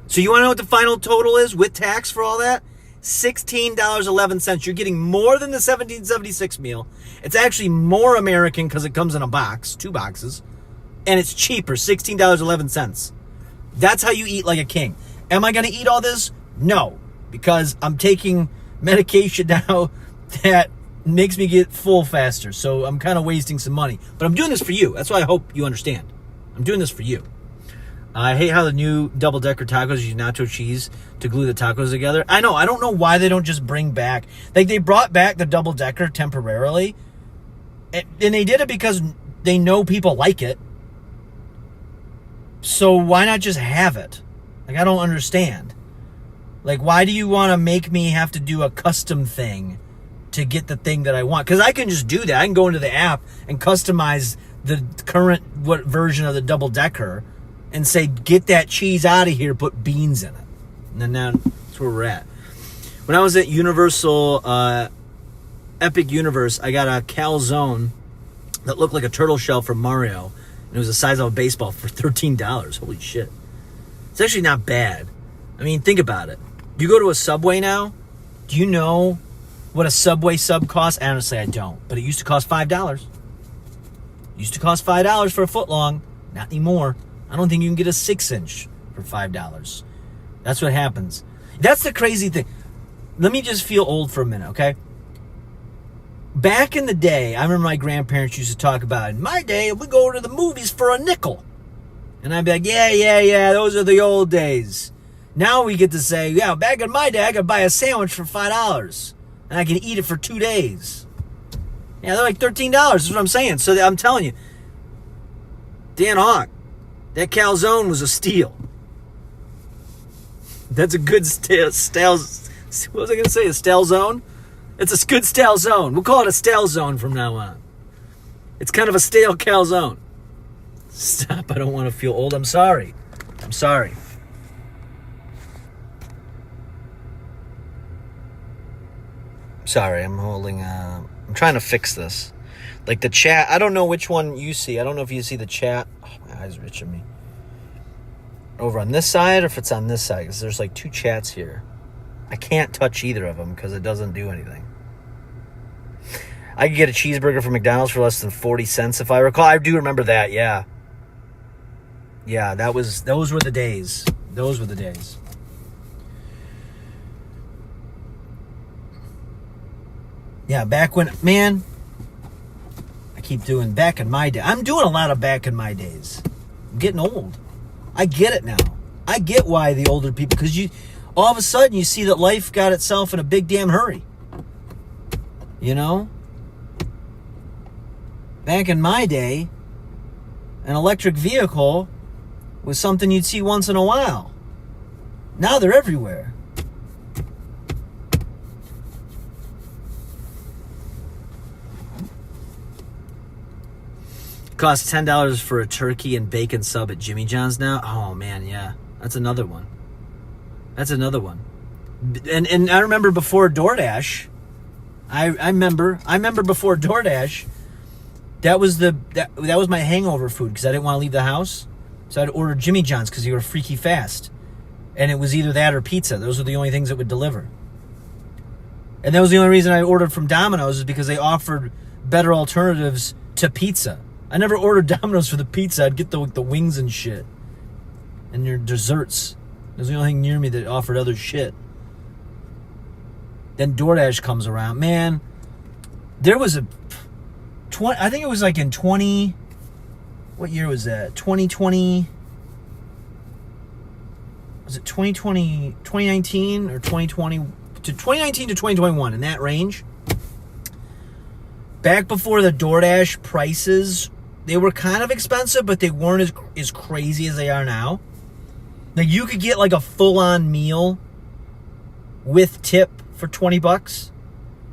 So you want to know what the final total is with tax for all that? $16.11. You're getting more than the 1776 meal. It's actually more American because it comes in a box, 2 boxes, and it's cheaper, $16.11. That's how you eat like a king. Am I going to eat all this? No, because I'm taking medication now that makes me get full faster. So I'm kind of wasting some money, but I'm doing this for you. That's why I hope you understand. I'm doing this for you. I hate how the new double-decker tacos use nacho cheese to glue the tacos together. I know. I don't know why they don't just bring back... Like, they brought back the double-decker temporarily. And they did it because they know people like it. So why not just have it? Like, I don't understand. Like, why do you want to make me have to do a custom thing to get the thing that I want? Because I can just do that. I can go into the app and customize the current version of the double-decker and say, get that cheese out of here, put beans in it. And then that's where we're at. When I was at Universal Epic Universe, I got a calzone that looked like a turtle shell from Mario. And it was the size of a baseball for $13. Holy shit. It's actually not bad. I mean, think about it. You go to a Subway now, do you know what a Subway sub costs? Honestly, I don't. But it used to cost $5. It used to cost $5 for a foot long. Not anymore. I don't think you can get a 6-inch for $5. That's what happens. That's the crazy thing. Let me just feel old for a minute, okay? Back in the day, I remember my grandparents used to talk about, in my day, we go to the movies for a nickel. And I'd be like, yeah, those are the old days. Now we get to say, yeah, back in my day, I could buy a sandwich for $5. And I can eat it for 2 days. Yeah, they're like $13. That's what I'm saying. So I'm telling you, Dan Hawk, that calzone was a steal. That's a good stale. What was I going to say? A stale zone? It's a good stale zone. We'll call it a stale zone from now on. It's kind of a stale calzone. Stop. I don't want to feel old. I'm sorry. I'm sorry. Sorry. I'm holding... I'm trying to fix this. Like the chat. I don't know which one you see. I don't know if you see the chat. Oh, my eyes are itching me. Over on this side or if it's on this side. Because there's like two chats here. I can't touch either of them because it doesn't do anything. I could get a cheeseburger from McDonald's for less than 40 cents if I recall. I do remember that, yeah. Yeah, those were the days. Those were the days. Yeah, back when, man, I keep doing back in my day. I'm doing a lot of back in my days. I'm getting old. I get it now. I get why the older people, because you, all of a sudden you see that life got itself in a big damn hurry. You know? Back in my day, an electric vehicle was something you'd see once in a while. Now they're everywhere. Costs $10 for a turkey and bacon sub at Jimmy John's now. Oh man, yeah, that's another one. That's another one. And I remember before DoorDash. I remember before DoorDash. That was my hangover food because I didn't want to leave the house. So I'd order Jimmy John's because you were freaky fast. And it was either that or pizza. Those were the only things that would deliver. And that was the only reason I ordered from Domino's is because they offered better alternatives to pizza. I never ordered Domino's for the pizza. I'd get the wings and shit. And your desserts. It was the only thing near me that offered other shit. Then DoorDash comes around. Man, there was I think it was like in 20... What year was that? 2020... Was it 2020, 2019 or 2020? To 2019 to 2021, in that range. Back before the DoorDash prices, they were kind of expensive, but they weren't as crazy as they are now. Like, you could get like a full-on meal with tip for $20.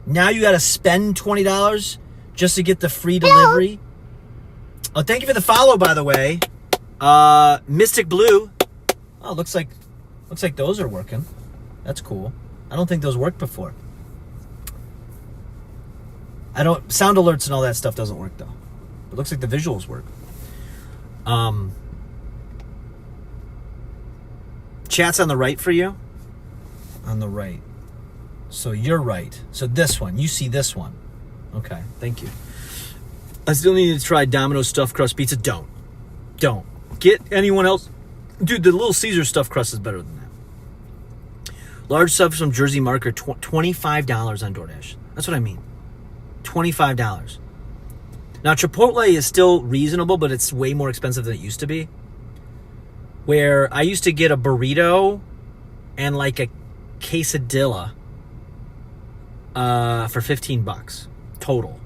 Now you got to spend $20 just to get the free delivery. Oh, thank you for the follow, by the way. Mystic Blue. Oh, looks like those are working. That's cool. I don't think those worked before. Sound alerts and all that stuff doesn't work though. It looks like the visuals work. Chat's on the right for you? On the right. So you're right. So this one, you see this one. Okay, thank you. I still need to try Domino's stuffed crust pizza. Don't. Get anyone else. Dude, the Little Caesar stuffed crust is better than that. Large subs from Jersey Market, $25 on DoorDash. That's what I mean. $25. Now, Chipotle is still reasonable, but it's way more expensive than it used to be. Where I used to get a burrito and like a quesadilla for $15 total.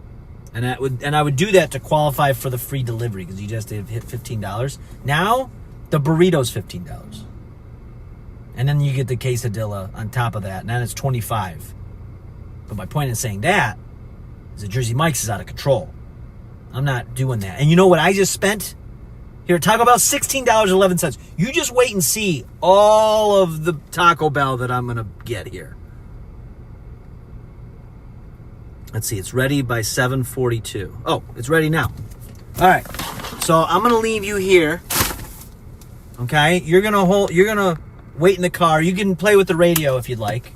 And I would do that to qualify for the free delivery because you just hit $15. Now, the burrito's $15. And then you get the quesadilla on top of that, and then it's $25. But my point in saying that is that Jersey Mike's is out of control. I'm not doing that. And you know what I just spent? Here at Taco Bell, $16.11. You just wait and see all of the Taco Bell that I'm going to get here. Let's see, it's ready by 7:42. Oh, it's ready now. All right. So I'm going to leave you here. Okay? You're going to wait in the car. You can play with the radio if you'd like.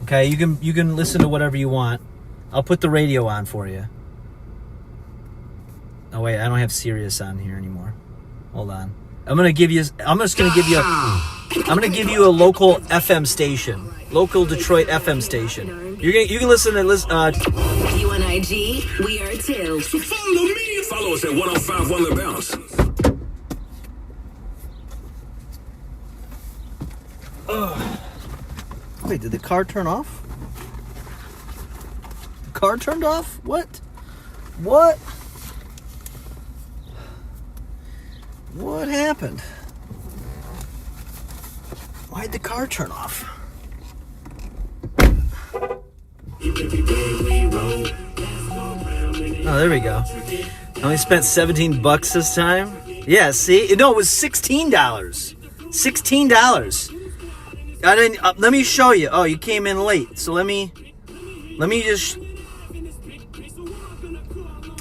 Okay? You can listen to whatever you want. I'll put the radio on for you. Oh wait, I don't have Sirius on here anymore. Hold on. I'm going to give you a local FM station. Local Detroit FM station. You can listen to UNIG, we are too. So follow me. Follow us at 105 The Bounce. Wait, did the car turn off? The car turned off? What? What happened? Why'd the car turn off? Oh, there we go. I only spent $17 this time. Yeah, see? No, it was $16. $16. I didn't. Let me show you. Oh, you came in late. So let me just.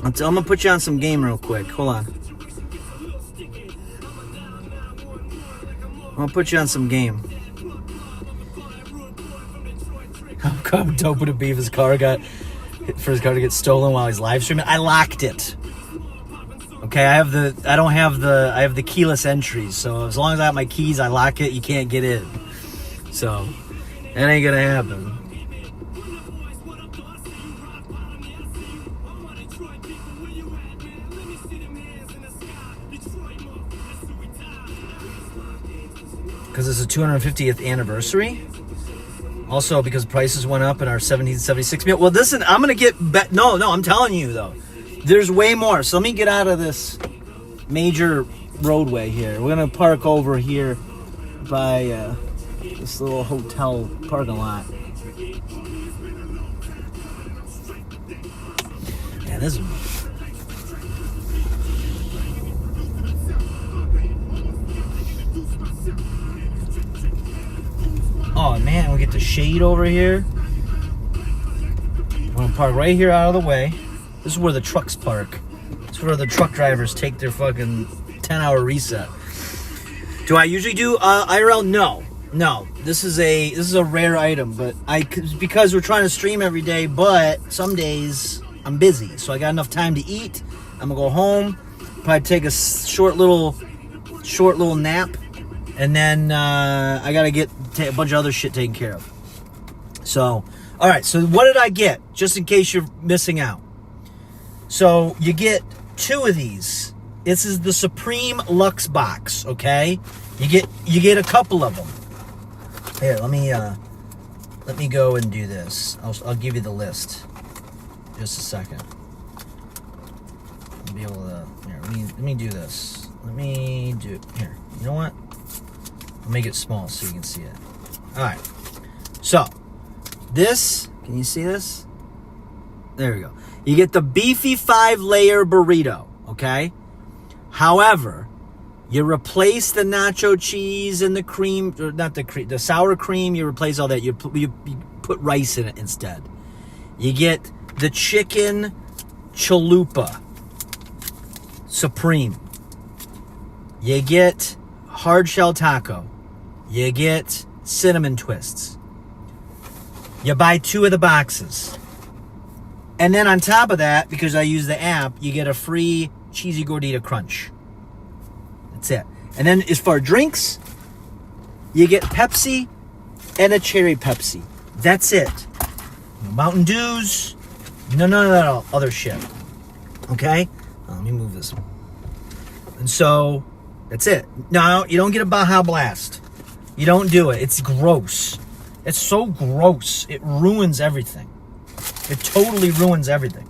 I'm gonna put you on some game real quick. Hold on. I'm gonna put you on some game. How dope would it be if his car to get stolen while he's live streaming? I locked it. Okay, I have the keyless entries, so as long as I have my keys, I lock it, you can't get in. So, that ain't gonna happen. Because it's the 250th anniversary. Also, because prices went up in our 1776 meal. Well, listen, I'm gonna get no, I'm telling you though. There's way more. So let me get out of this major roadway here. We're going to park over here by this little hotel parking lot. Yeah, this is... Oh, man, we get the shade over here. We're going to park right here out of the way. This is where the trucks park. This is where the truck drivers take their fucking 10-hour reset. Do I usually do IRL? No. This is a rare item, but because we're trying to stream every day. But some days I'm busy, so I got enough time to eat. I'm gonna go home, probably take a short little nap, and then I gotta get a bunch of other shit taken care of. So, all right. So what did I get? Just in case you're missing out. So you get 2 of these. This is the Supreme Luxe box, okay? You get a couple of them. Here, let me go and do this. I'll give you the list. Just a second. I'll be able to. Here, let me do this. Here. You know what? I'll make it small so you can see it. All right. So this. Can you see this? There we go. You get the beefy 5-layer burrito, okay? However, you replace the nacho cheese and the cream, or not the cream, the sour cream, you replace all that. You put rice in it instead. You get the chicken chalupa supreme. You get hard shell taco. You get cinnamon twists. You buy 2 of the boxes. And then on top of that, because I use the app, you get a free cheesy gordita crunch. That's it. And then as far as drinks, you get Pepsi and a cherry Pepsi. That's it. No Mountain Dews. None of that other shit. Okay? Let me move this. And so, that's it. No, you don't get a Baja Blast. You don't do it. It's gross. It's so gross. It ruins everything. It totally ruins everything.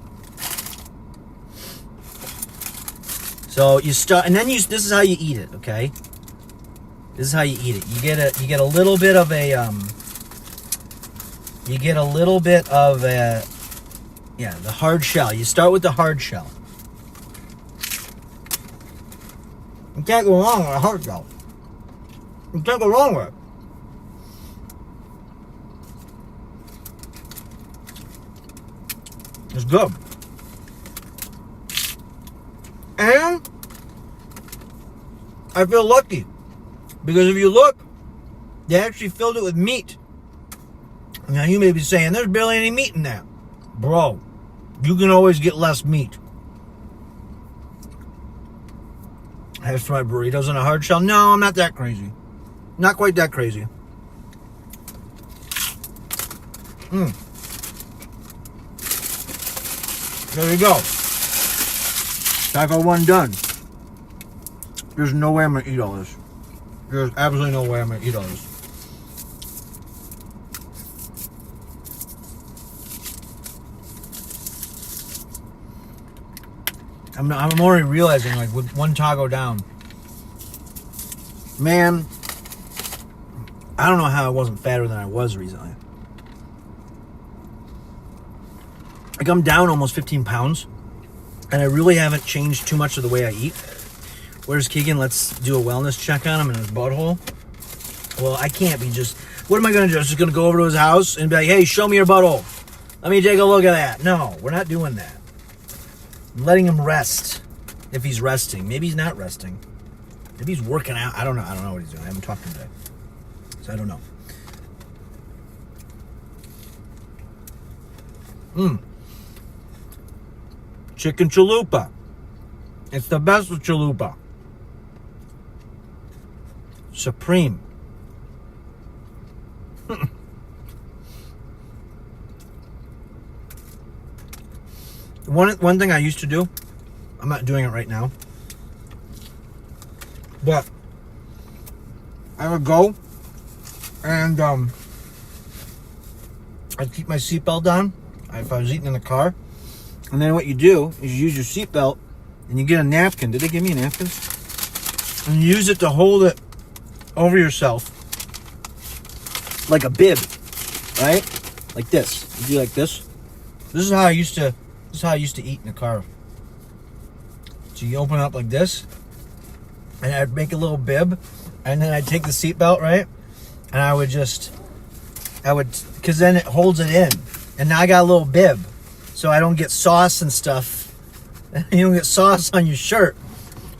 So you start, and then this is how you eat it, okay? This is how you eat it. You get a little bit of a the hard shell. You start with the hard shell. You can't go wrong with a hard shell. You can't go wrong with it. It's good. And I feel lucky because if you look, they actually filled it with meat. Now you may be saying, there's barely any meat in that. Bro, you can always get less meat. As for my burritos and a hard shell, no, I'm not that crazy. Not quite that crazy. There you go. Taco 1 done. There's no way I'm going to eat all this. There's absolutely no way I'm going to eat all this. I'm already realizing, like, with 1 taco down, man, I don't know how I wasn't fatter than I was recently. Like, I'm down almost 15 pounds, and I really haven't changed too much of the way I eat. Where's Keegan? Let's do a wellness check on him in his butthole. Well, I can't be just... What am I going to do? I'm just going to go over to his house and be like, hey, show me your butthole. Let me take a look at that. No, we're not doing that. I'm letting him rest if he's resting. Maybe he's not resting. Maybe he's working out. I don't know. I don't know what he's doing. I haven't talked to him today. So I don't know. Chicken chalupa. It's the best with chalupa. Supreme. One thing I used to do, I'm not doing it right now, but I would go and I'd keep my seatbelt on if I was eating in the car. And then what you do is you use your seatbelt and you get a napkin. Did they give me a napkin? And you use it to hold it over yourself like a bib, right? Like this. You do like this. This is how I used to eat in the car. So you open it up like this, and I'd make a little bib, and then I'd take the seatbelt, right? And I would, because then it holds it in. And now I got a little bib, so I don't get sauce and stuff. You don't get sauce on your shirt,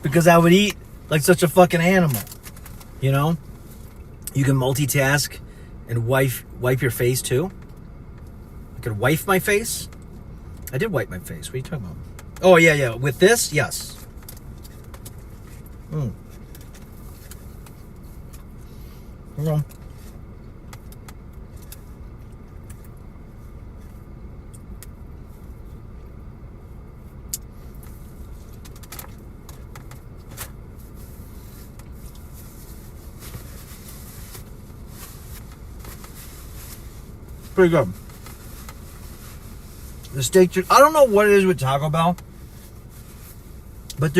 because I would eat like such a fucking animal, you know? You can multitask and wipe your face too. I could wipe my face. I did wipe my face. What are you talking about? Oh, yeah. With this, yes. Okay. Pretty good. The steak, I don't know what it is with Taco Bell, but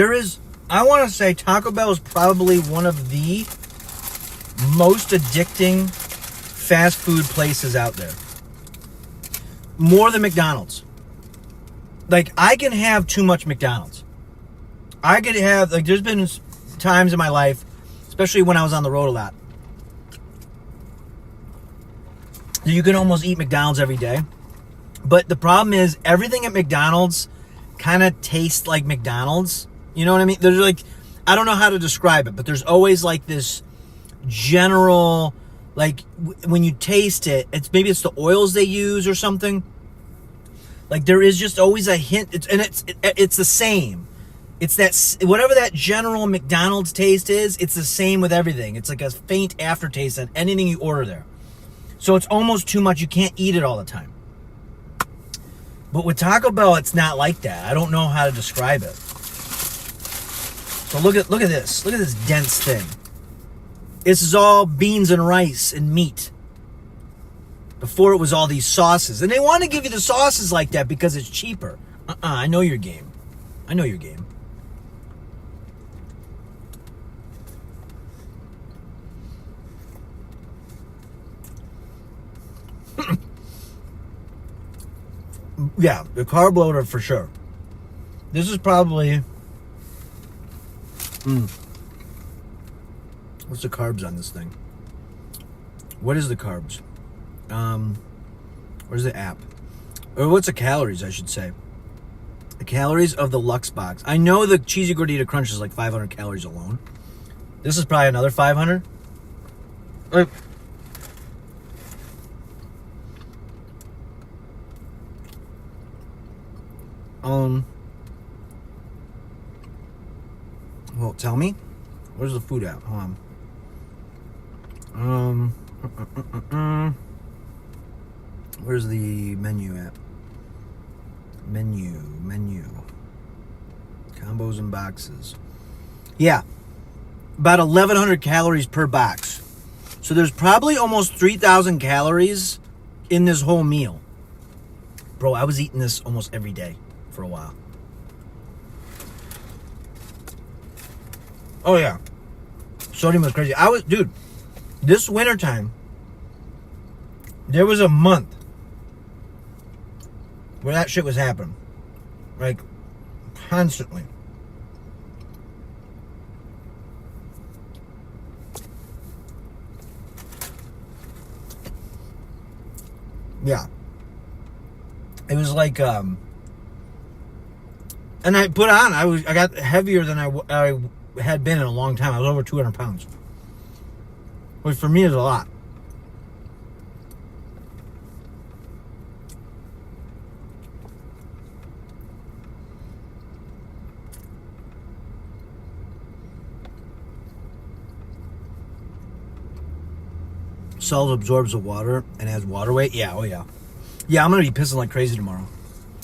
I want to say Taco Bell is probably one of the most addicting fast food places out there. More than McDonald's. Like, I can have too much McDonald's. I could have, like, there's been times in my life, especially when I was on the road a lot, you can almost eat McDonald's every day. But the problem is, everything at McDonald's kind of tastes like McDonald's. You know what I mean? There's like, I don't know how to describe it, but there's always like this general, like, when you taste it, maybe it's the oils they use or something. Like, there is just always a hint, it's the same. It's that, whatever that general McDonald's taste is, it's the same with everything. It's like a faint aftertaste on anything you order there. So it's almost too much. You can't eat it all the time. But with Taco Bell, it's not like that. I don't know how to describe it. So look at this. Look at this dense thing. This is all beans and rice and meat. Before it was all these sauces. And they want to give you the sauces like that because it's cheaper. I know your game. I know your game. Yeah, the carb loader for sure. This is probably... What's the carbs on this thing? What is the carbs? Where's the app? Or what's the calories, I should say? The calories of the Lux box. I know the Cheesy Gordita Crunch is like 500 calories alone. This is probably another 500. Well, tell me. Where's the food at? Hold on. Where's the menu at? Menu. Combos and boxes. Yeah. About 1,100 calories per box. So there's probably almost 3,000 calories in this whole meal. Bro, I was eating this almost every day for a while. Oh, yeah. Sodium was crazy. This wintertime, there was a month where that shit was happening. Like, constantly. Yeah. It was like, and I put on, I got heavier than I had been in a long time. I was over 200 pounds. Which for me is a lot. Cells absorbs the water and adds water weight. Yeah, oh yeah. Yeah, I'm gonna be pissing like crazy tomorrow.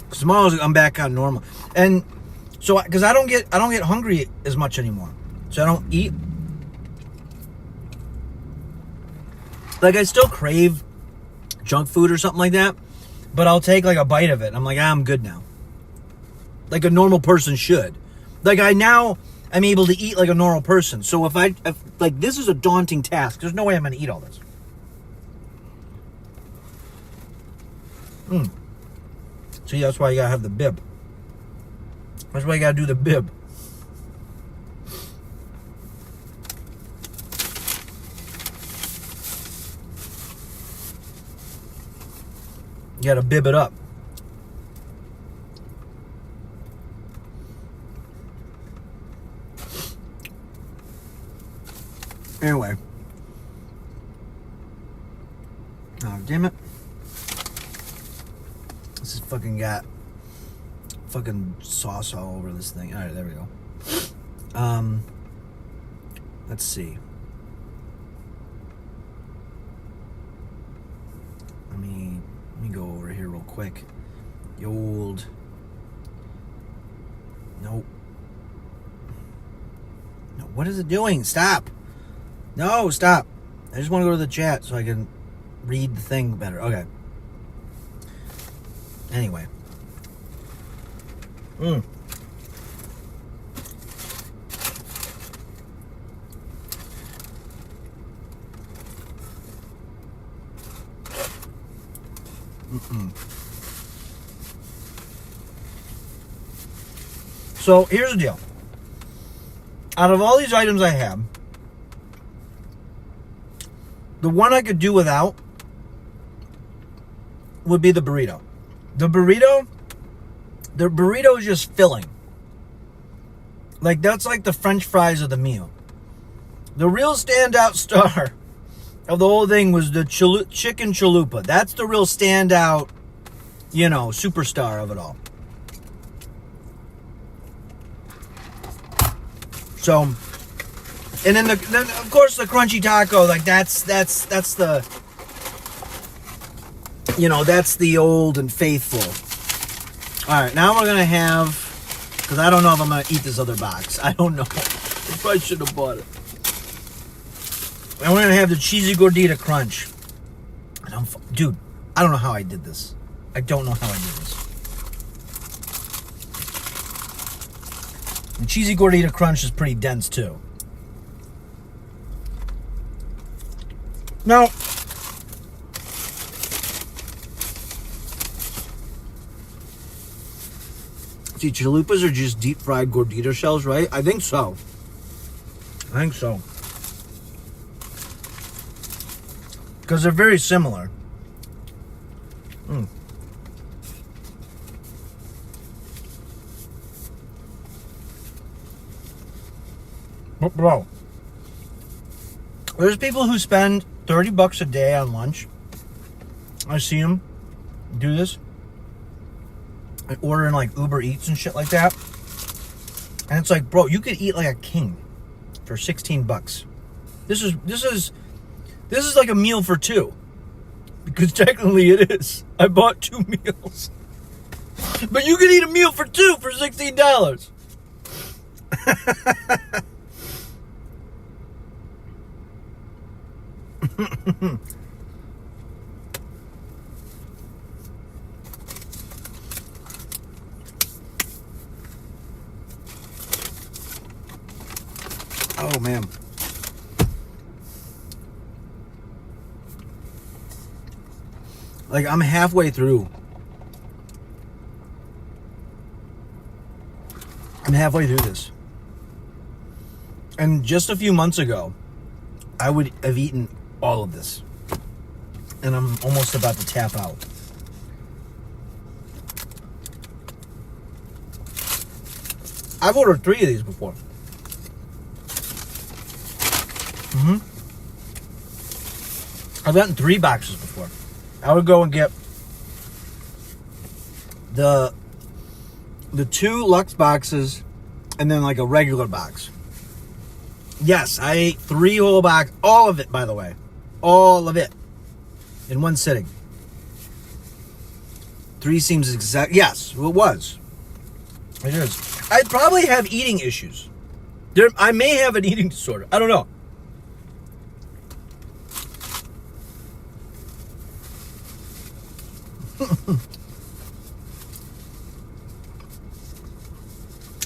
'Cause tomorrow I'm back on normal, and so because I don't get hungry as much anymore, so I don't eat. Like I still crave junk food or something like that, but I'll take like a bite of it. And I'm like, I'm good now. Like a normal person should. Like I'm able to eat like a normal person. So if like this is a daunting task, there's no way I'm gonna eat all this. See, that's why you gotta have the bib. That's why you gotta do the bib. You gotta bib it up. Anyway. Oh, damn it. This has fucking got fucking sauce all over this thing. Alright, there we go. Let's see. Let me go over here real quick. The old... Nope. No, what is it doing? Stop! No, stop. I just want to go to the chat so I can read the thing better. Okay. Anyway. So, here's the deal. Out of all these items I have, the one I could do without would be the burrito. The burrito is just filling. Like, that's like the French fries of the meal. The real standout star of the whole thing was the chicken chalupa. That's the real standout, superstar of it all. So, and then of course the crunchy taco, like that's the, that's the old and faithful. All right, now we're gonna have, because I don't know if I'm gonna eat this other box. I don't know. I probably shouldn't have bought it. And we're gonna have the cheesy gordita crunch. And dude, I don't know how I did this. I don't know how I did this. The cheesy gordita crunch is pretty dense too. Now, see, chalupas are just deep fried gordita shells, right? I think so. Because they're very similar. But bro, there's people who spend $30 a day on lunch. I see them do this. I order in like Uber Eats and shit like that. And it's like, bro, you could eat like a king for $16. This is like a meal for two. Because technically it is. I bought 2 meals. But you could eat a meal for two for $16. Oh man. Like, I'm halfway through. I'm halfway through this. And just a few months ago, I would have eaten all of this. And I'm almost about to tap out. I've ordered 3 of these before. I've gotten 3 boxes before. I would go and get the 2 Lux boxes and then like a regular box. Yes, I ate 3 whole boxes. All of it, by the way. All of it. In one sitting. 3 seems exact. Yes, it was. It is. I probably have eating issues. I may have an eating disorder. I don't know.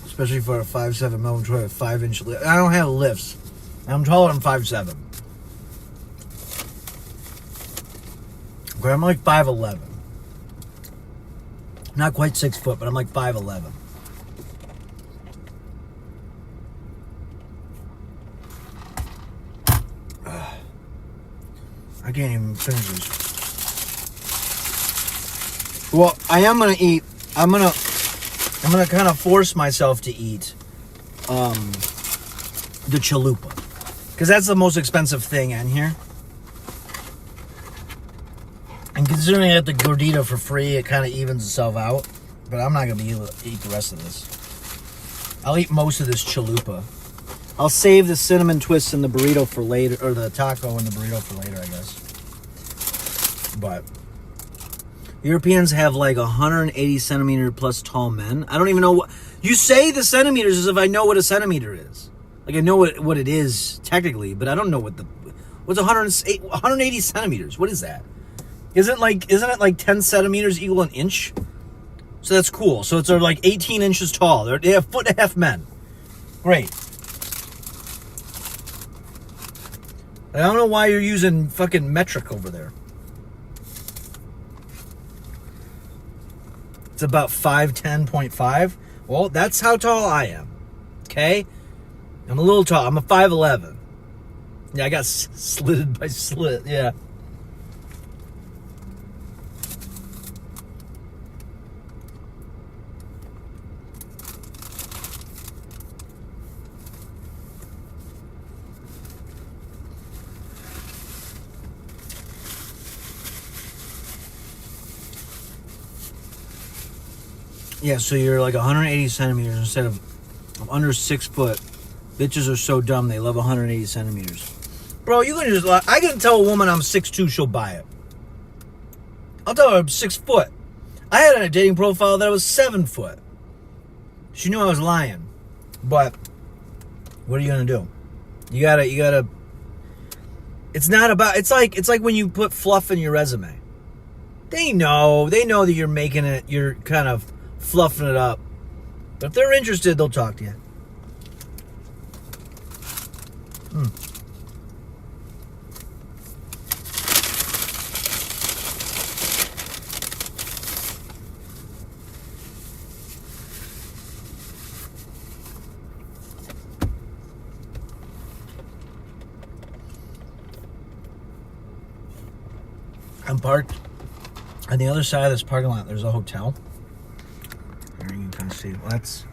Especially for a 5'7" Melvin Troy, a 5-inch lift. I don't have lifts. I'm taller than 5'7". Okay, I'm like 5'11". Not quite 6 foot, but I'm like 5'11". I can't even finish this. Well, I am gonna eat. I'm gonna kind of force myself to eat the chalupa, because that's the most expensive thing in here. And considering I get the gordita for free, it kind of evens itself out. But I'm not gonna be able to eat the rest of this. I'll eat most of this chalupa. I'll save the cinnamon twists and the burrito for later, or the taco and the burrito for later, I guess. But Europeans have like 180 centimeter plus tall men. I don't even know what you say. The centimeters as if I know what a centimeter is. Like I know what it is technically, but I don't know what's 180 centimeters. What is that? Isn't it like 10 centimeters equal an inch? So that's cool. So it's like 18 inches tall. They have 1.5 men. Great. I don't know why you're using fucking metric over there. It's about 5'10.5. Well, that's how tall I am. Okay? I'm a little tall. I'm a 5'11". Yeah, I got slitted by slit. Yeah. Yeah, so you're like 180 centimeters instead of under 6 foot. Bitches are so dumb, they love 180 centimeters. Bro, you can just, I can tell a woman I'm 6'2", she'll buy it. I'll tell her I'm 6 foot. I had a dating profile that I was 7 foot. She knew I was lying. But, what are you gonna do? You gotta, it's not about, it's like when you put fluff in your resume. They know that you're making it, you're kind of fluffing it up. But if they're interested, they'll talk to you. I'm parked on the other side of this parking lot. There's a hotel. Here you can kind of see. Well, that's,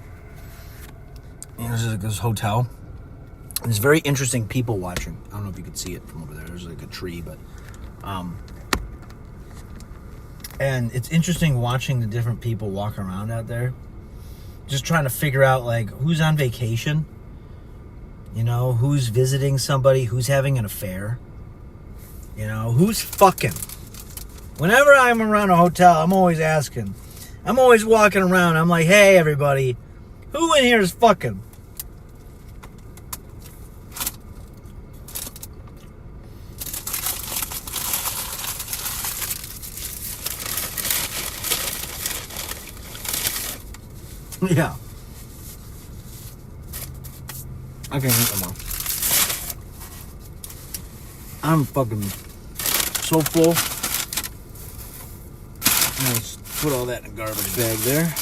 there's like this hotel. And it's very interesting people watching. I don't know if you can see it from over there. There's like a tree, but and it's interesting watching the different people walk around out there, just trying to figure out like who's on vacation, you know, who's visiting somebody, who's having an affair, you know, who's fucking. Whenever I'm around a hotel, I'm always asking. I'm always walking around. I'm like, hey, everybody, who in here is fucking? Yeah. I can't eat no more. I'm fucking so full. Let's put all that in a garbage bag there.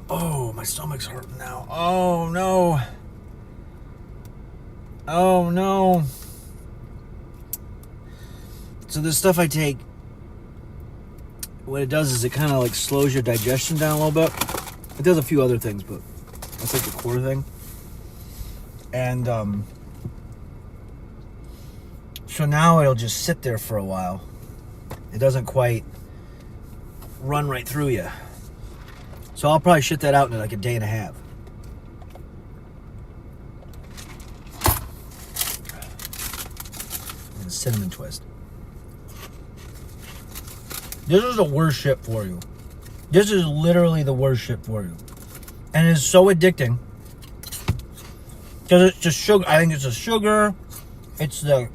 Oh, my stomach's hurting now. Oh, no. Oh, no. So this stuff I take, what it does is it kind of like slows your digestion down a little bit. It does a few other things, but that's like the core thing. And so now it'll just sit there for a while. It doesn't quite run right through you. So I'll probably shit that out in like a day and a half. And a cinnamon twist. This is the worst shit for you. This is literally the worst shit for you. And it's so addicting. Because it's just sugar. I think it's the sugar. It's the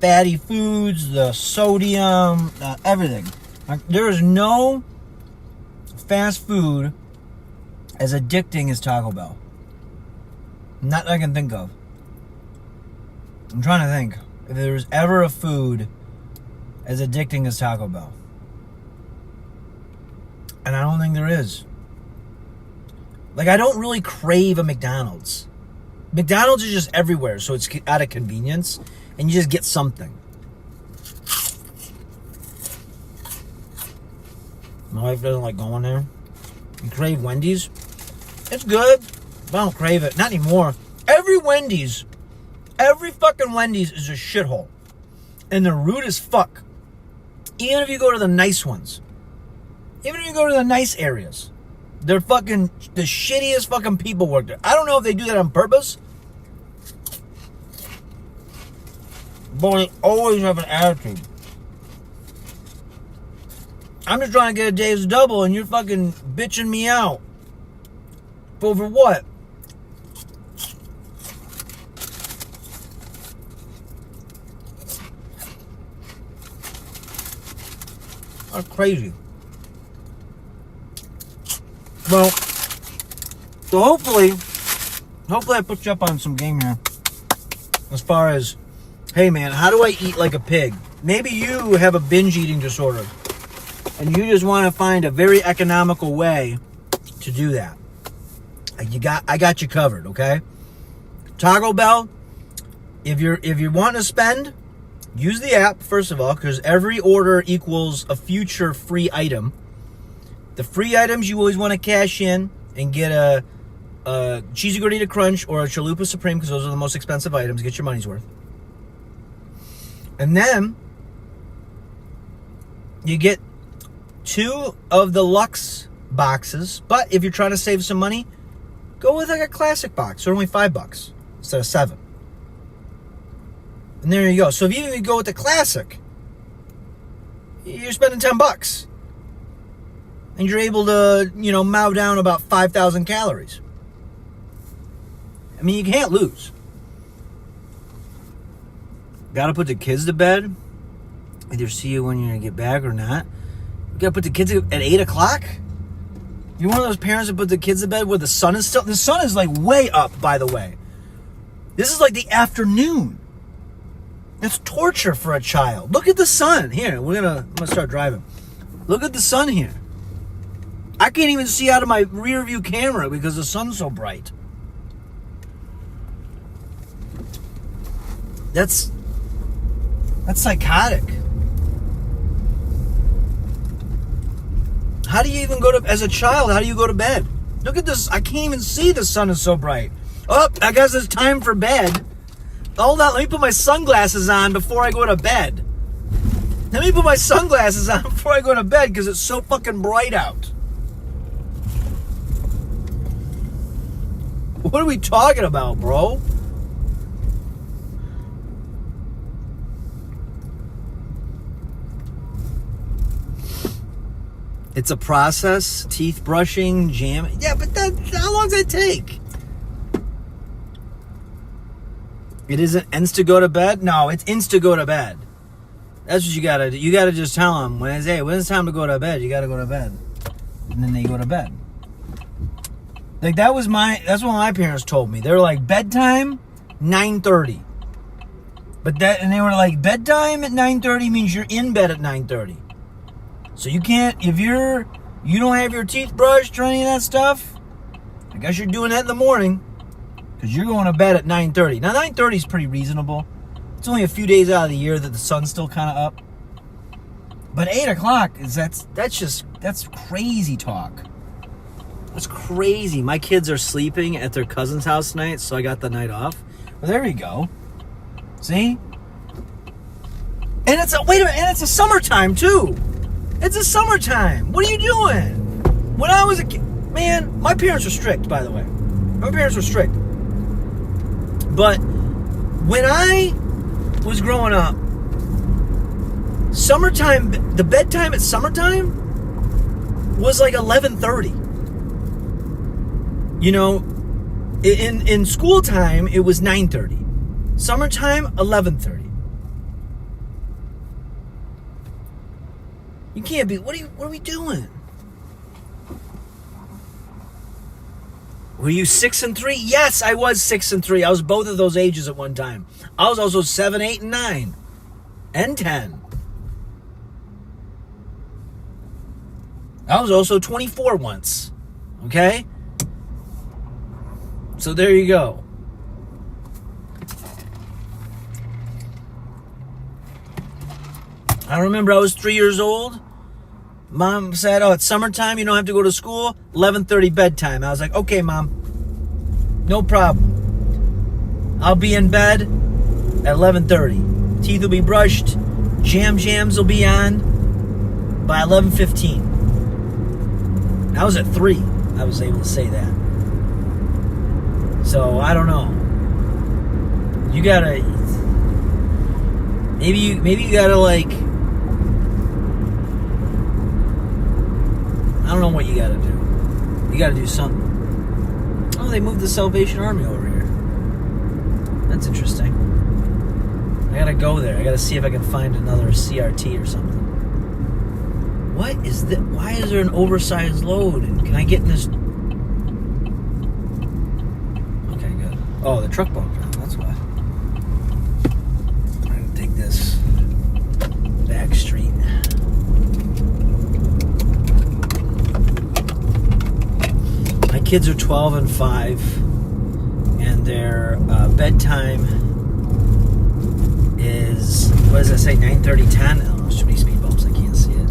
fatty foods, the sodium, everything. Like, there is no fast food as addicting as Taco Bell. Not that I can think of. I'm trying to think if there was ever a food as addicting as Taco Bell. And I don't think there is. Like, I don't really crave a McDonald's. McDonald's is just everywhere, so it's out of convenience, and you just get something. My wife doesn't like going there. You crave Wendy's? It's good, but I don't crave it. Not anymore. Every fucking Wendy's is a shithole. And they're rude as fuck. Even if you go to the nice ones. Even if you go to the nice areas. They're fucking, the shittiest fucking people work there. I don't know if they do that on purpose. But they always have an attitude. I'm just trying to get a Dave's double and you're fucking bitching me out. Over what? That's crazy. Well, so hopefully I put you up on some game here. As far as, hey man, how do I eat like a pig? Maybe you have a binge eating disorder. And you just want to find a very economical way to do that. I got you covered, okay? Taco Bell, if you're wanting to spend, use the app, first of all, because every order equals a future free item. The free items you always want to cash in and get a cheesy gordita crunch or a chalupa supreme, because those are the most expensive items. Get your money's worth. And then you get 2 of the Lux boxes, but if you're trying to save some money, go with like a classic box. They're only $5 instead of $7. And there you go. So if you go with the classic, you're spending $10. And you're able to, mow down about 5,000 calories. I mean, you can't lose. Got to put the kids to bed. Either see you when you're going to get back or not. You got to put the kids at 8 o'clock? You're one of those parents that put the kids to bed where the sun is still... The sun is like way up, by the way. This is like the afternoon. That's torture for a child. Look at the sun. Here, I'm gonna start driving. Look at the sun here. I can't even see out of my rear view camera because the sun's so bright. That's psychotic. How do you even as a child, how do you go to bed? Look at this. I can't even see, the sun is so bright. Oh, I guess it's time for bed. Hold on, let me put my sunglasses on before I go to bed. Let me put my sunglasses on before I go to bed because it's so fucking bright out. What are we talking about, bro? It's a process, teeth brushing, jamming. Yeah, but how long does it take? It isn't insta go to bed? No, it's insta go to bed. That's what you gotta do. You gotta just tell them, when it's time to go to bed, you gotta go to bed. And then they go to bed. Like, that's what my parents told me. They were like, bedtime, 9:30. And they were like, bedtime at 9:30 means you're in bed at 9:30. So you can't, if you don't have your teeth brushed or any of that stuff, I guess you're doing that in the morning because you're going to bed at 9:30. Now 9:30 is pretty reasonable. It's only a few days out of the year that the sun's still kind of up. But 8 o'clock that's crazy talk. That's crazy. My kids are sleeping at their cousin's house tonight, so I got the night off. Well, there you go. See? And it's a summertime too. It's a summertime. What are you doing? When I was a kid, man, my parents were strict, by the way. My parents were strict. But when I was growing up, summertime, the bedtime at summertime was like 11:30. You know, in school time, it was 9:30. Summertime, 11:30. You can't be, what are we doing? Were you 6 and 3? Yes, I was 6 and 3. I was both of those ages at one time. I was also 7, 8, and 9. And 10. I was also 24 once. Okay? So there you go. I remember I was 3 years old. Mom said, oh, it's summertime. You don't have to go to school. 11:30 bedtime. I was like, okay, Mom. No problem. I'll be in bed at 11:30. Teeth will be brushed. Jams will be on by 11:15. I was at 3. I was able to say that. So, I don't know. You gotta... Maybe you gotta, like... I don't know what you gotta do. You gotta do something. Oh, they moved the Salvation Army over here. That's interesting. I gotta go there. I gotta see if I can find another CRT or something. What is that? Why is there an oversized load? And can I get in this? Okay, good. Oh, the truck broke down. That's why. I'm gonna take this back street. My kids are 12 and 5, and their bedtime is, what does that say, 9:30, 10? Oh, there's too many speed bumps, I can't see it.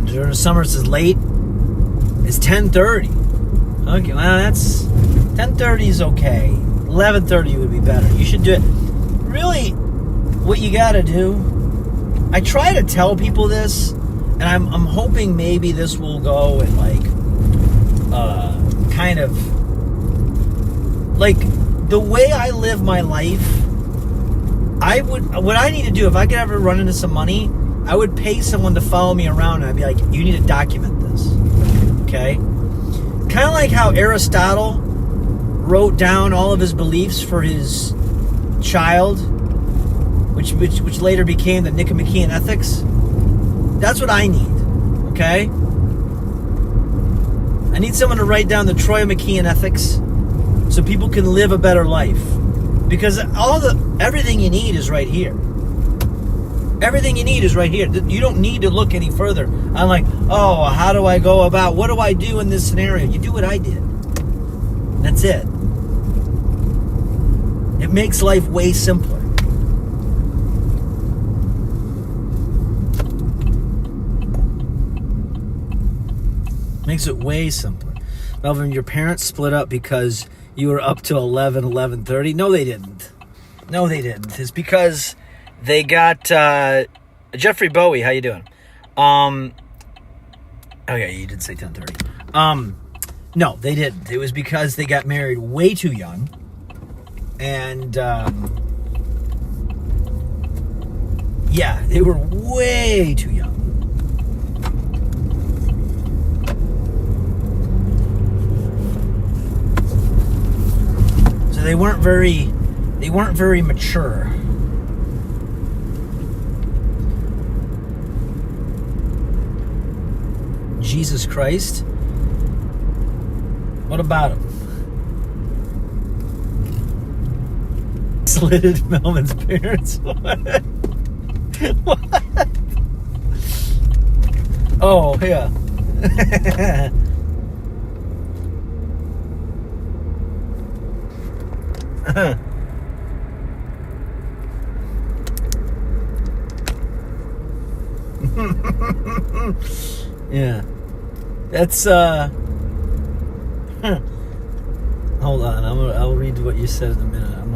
During the summer, it says late. It's 10:30. Okay, well, that's, 10:30 is okay. 11:30 would be better. You should do it. Really, what you gotta do, I try to tell people this, and I'm hoping maybe this will go and, like, kind of, like, the way I live my life, what I need to do, if I could ever run into some money, I would pay someone to follow me around, and I'd be like, you need to document this, okay? Kind of like how Aristotle wrote down all of his beliefs for his child, which later became the Nicomachean Ethics. That's what I need, okay? I need someone to write down the Troy-Machean Ethics so people can live a better life. Because everything you need is right here. Everything you need is right here. You don't need to look any further. I'm like, oh, how do I go about, what do I do in this scenario? You do what I did. That's it. It makes life way simpler. Makes it way simpler. Melvin, your parents split up because you were up till 11:30? No, they didn't. No, they didn't. It's because they got Jeffrey Bowie. How you doing? Oh yeah, you did say 10:30. No, they didn't. It was because they got married way too young, and yeah, they were way too young. They weren't very mature. Jesus Christ. What about him? Slitted Melvin's parents. What? Oh, yeah. Yeah. That's hold on, I'll read what you said in a minute. I'm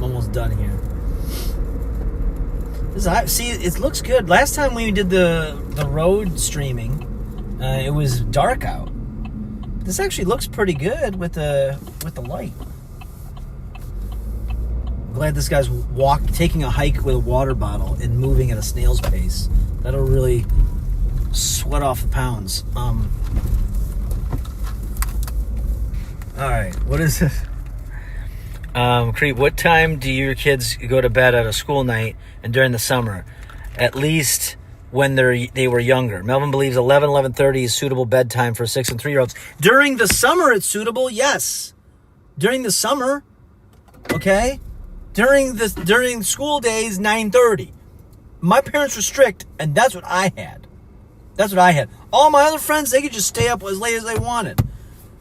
almost done here. See, it looks good. Last time we did the road streaming, it was dark out. This actually looks pretty good with the light. Glad this guy's taking a hike with a water bottle and moving at a snail's pace. That'll really sweat off the pounds. All right, what is it? Creep, what time do your kids go to bed at a school night and during the summer? At least when they were younger. Melvin believes 11:30 is suitable bedtime for 6 and 3-year-olds. During the summer, it's suitable, yes. During the summer, okay? During school days, 9:30. My parents were strict, and that's what I had. All my other friends, they could just stay up as late as they wanted.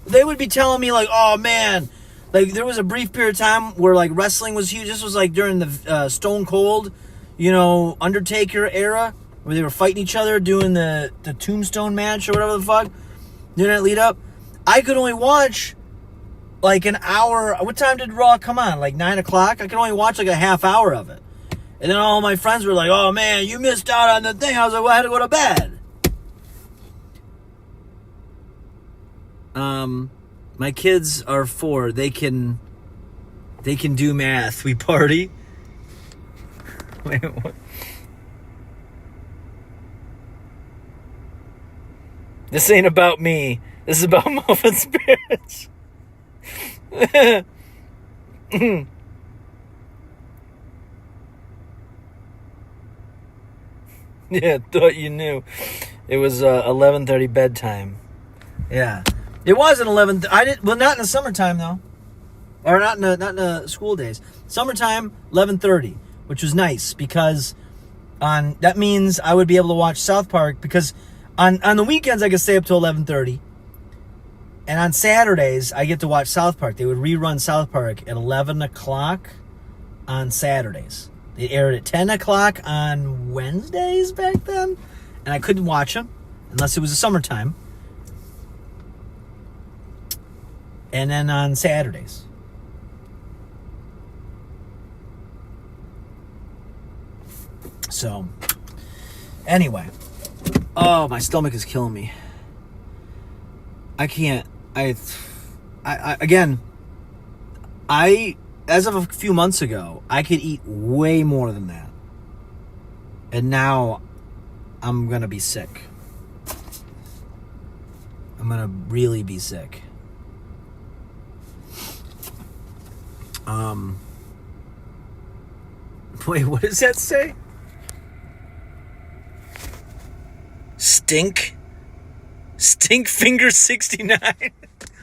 They would be telling me, like, oh, man. Like, there was a brief period of time where, like, wrestling was huge. This was, like, during the Stone Cold, Undertaker era, where they were fighting each other, doing the tombstone match or whatever the fuck. Didn't it lead up? I could only watch, like, an hour. What time did Raw come on? Like, 9 o'clock? I could only watch, like, a half hour of it. And then all my friends were like, oh, man, you missed out on the thing. I was like, well, I had to go to bed. My kids are 4. They can do math. We party. Wait, what? This ain't about me. This is about Melvin's parents. Yeah, thought you knew. It was 11:30 bedtime. Yeah. It was at 11. Not in the summertime though, or not in the school days. Summertime, 11:30, which was nice because that means I would be able to watch South Park because on the weekends I could stay up till 11:30, and on Saturdays I get to watch South Park. They would rerun South Park at 11 o'clock on Saturdays. They aired at 10 o'clock on Wednesdays back then, and I couldn't watch them unless it was the summertime. And then on Saturdays. So, anyway. Oh, my stomach is killing me. I can't. Again, as of a few months ago, I could eat way more than that. And now, I'm going to be sick. I'm going to really be sick. Wait, what does that say? Stinkfinger 69.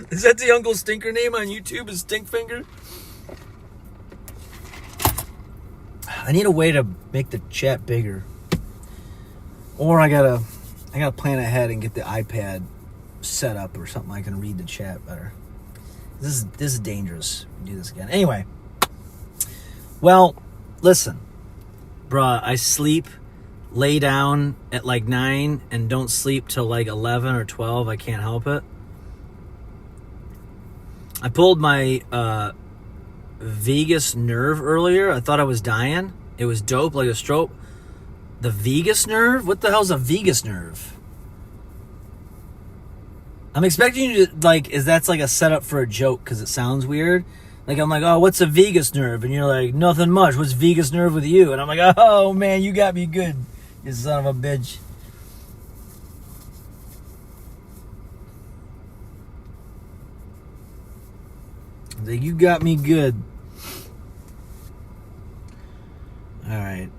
Is that the Uncle Stinker name on YouTube? Is Stinkfinger? I need a way to make the chat bigger. Or I gotta plan ahead and get the iPad set up or something. I can read the chat better. This is dangerous. Do this again. Anyway. Well, listen. Bruh, I lay down at like 9 and don't sleep till like 11 or 12. I can't help it. I pulled my vagus nerve earlier. I thought I was dying. It was dope, like a stroke. The vagus nerve? What the hell's a vagus nerve? I'm expecting you to, that's like a setup for a joke because it sounds weird. Like, I'm like, oh, what's a vagus nerve? And you're like, nothing much. What's vagus nerve with you? And I'm like, oh, man, you got me good, you son of a bitch. Like, you got me good. All right.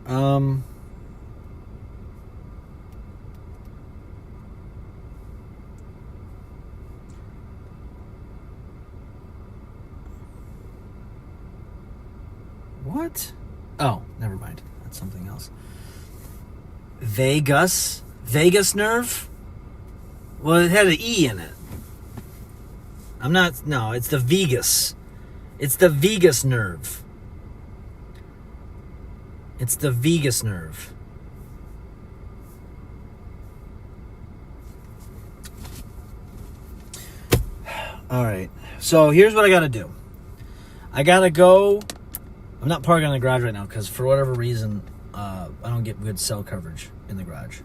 What? Oh, never mind. That's something else. Vegas. Vagus nerve? Well, it had an E in it. No, it's the vagus. It's the vagus nerve. It's the vagus nerve. All right. So here's what I got to do. I got to go. I'm not parking in the garage right now because for whatever reason, I don't get good cell coverage in the garage.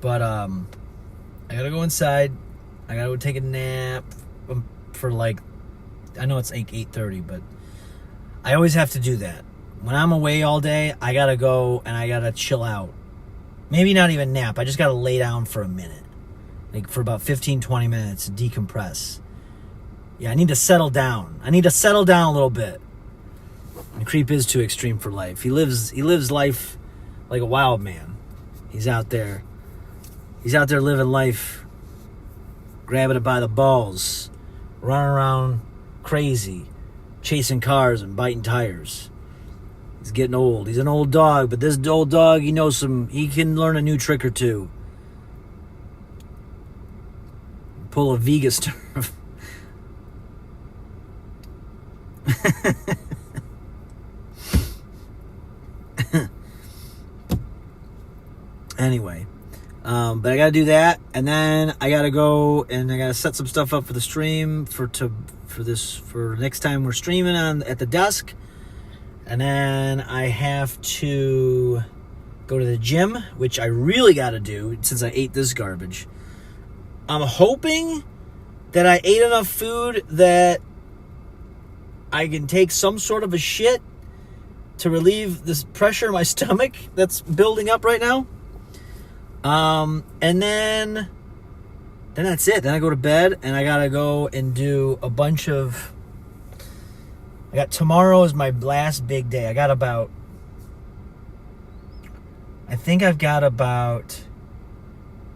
But I got to go inside. I got to go take a nap for like, I know it's like 8:30, but I always have to do that. When I'm away all day, I got to go and I got to chill out. Maybe not even nap. I just got to lay down for a minute. Like for about 15, 20 minutes to decompress. Yeah, I need to settle down. I need to settle down a little bit. And Creep is too extreme for life. He lives life like a wild man. He's out there living life, grabbing it by the balls, running around crazy, chasing cars and biting tires. He's getting old. He's an old dog, but this old dog, he can learn a new trick or two. Pull a vagus nerve. Anyway, but I gotta do that, and then I gotta go and I gotta set some stuff up for the stream for next time we're streaming at the desk, and then I have to go to the gym, which I really gotta do since I ate this garbage. I'm hoping that I ate enough food that I can take some sort of a shit to relieve this pressure in my stomach that's building up right now. And then that's it. Then I go to bed and I gotta go and do a bunch of. Tomorrow is my last big day. I've got about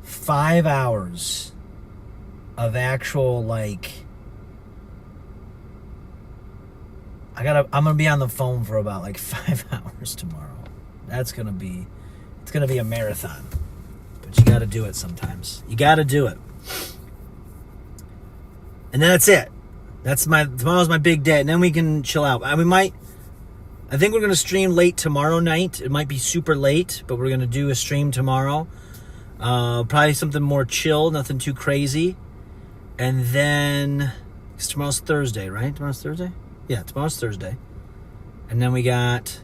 5 hours of actual I'm gonna be on the phone for about 5 hours tomorrow. It's gonna be a marathon. But you gotta do it sometimes. You gotta do it. And then that's it. Tomorrow's my big day, and then we can chill out. I think we're gonna stream late tomorrow night. It might be super late, but we're gonna do a stream tomorrow. Probably something more chill, nothing too crazy. And then, because tomorrow's Thursday, right? Tomorrow's Thursday? Yeah, tomorrow's Thursday. And then we got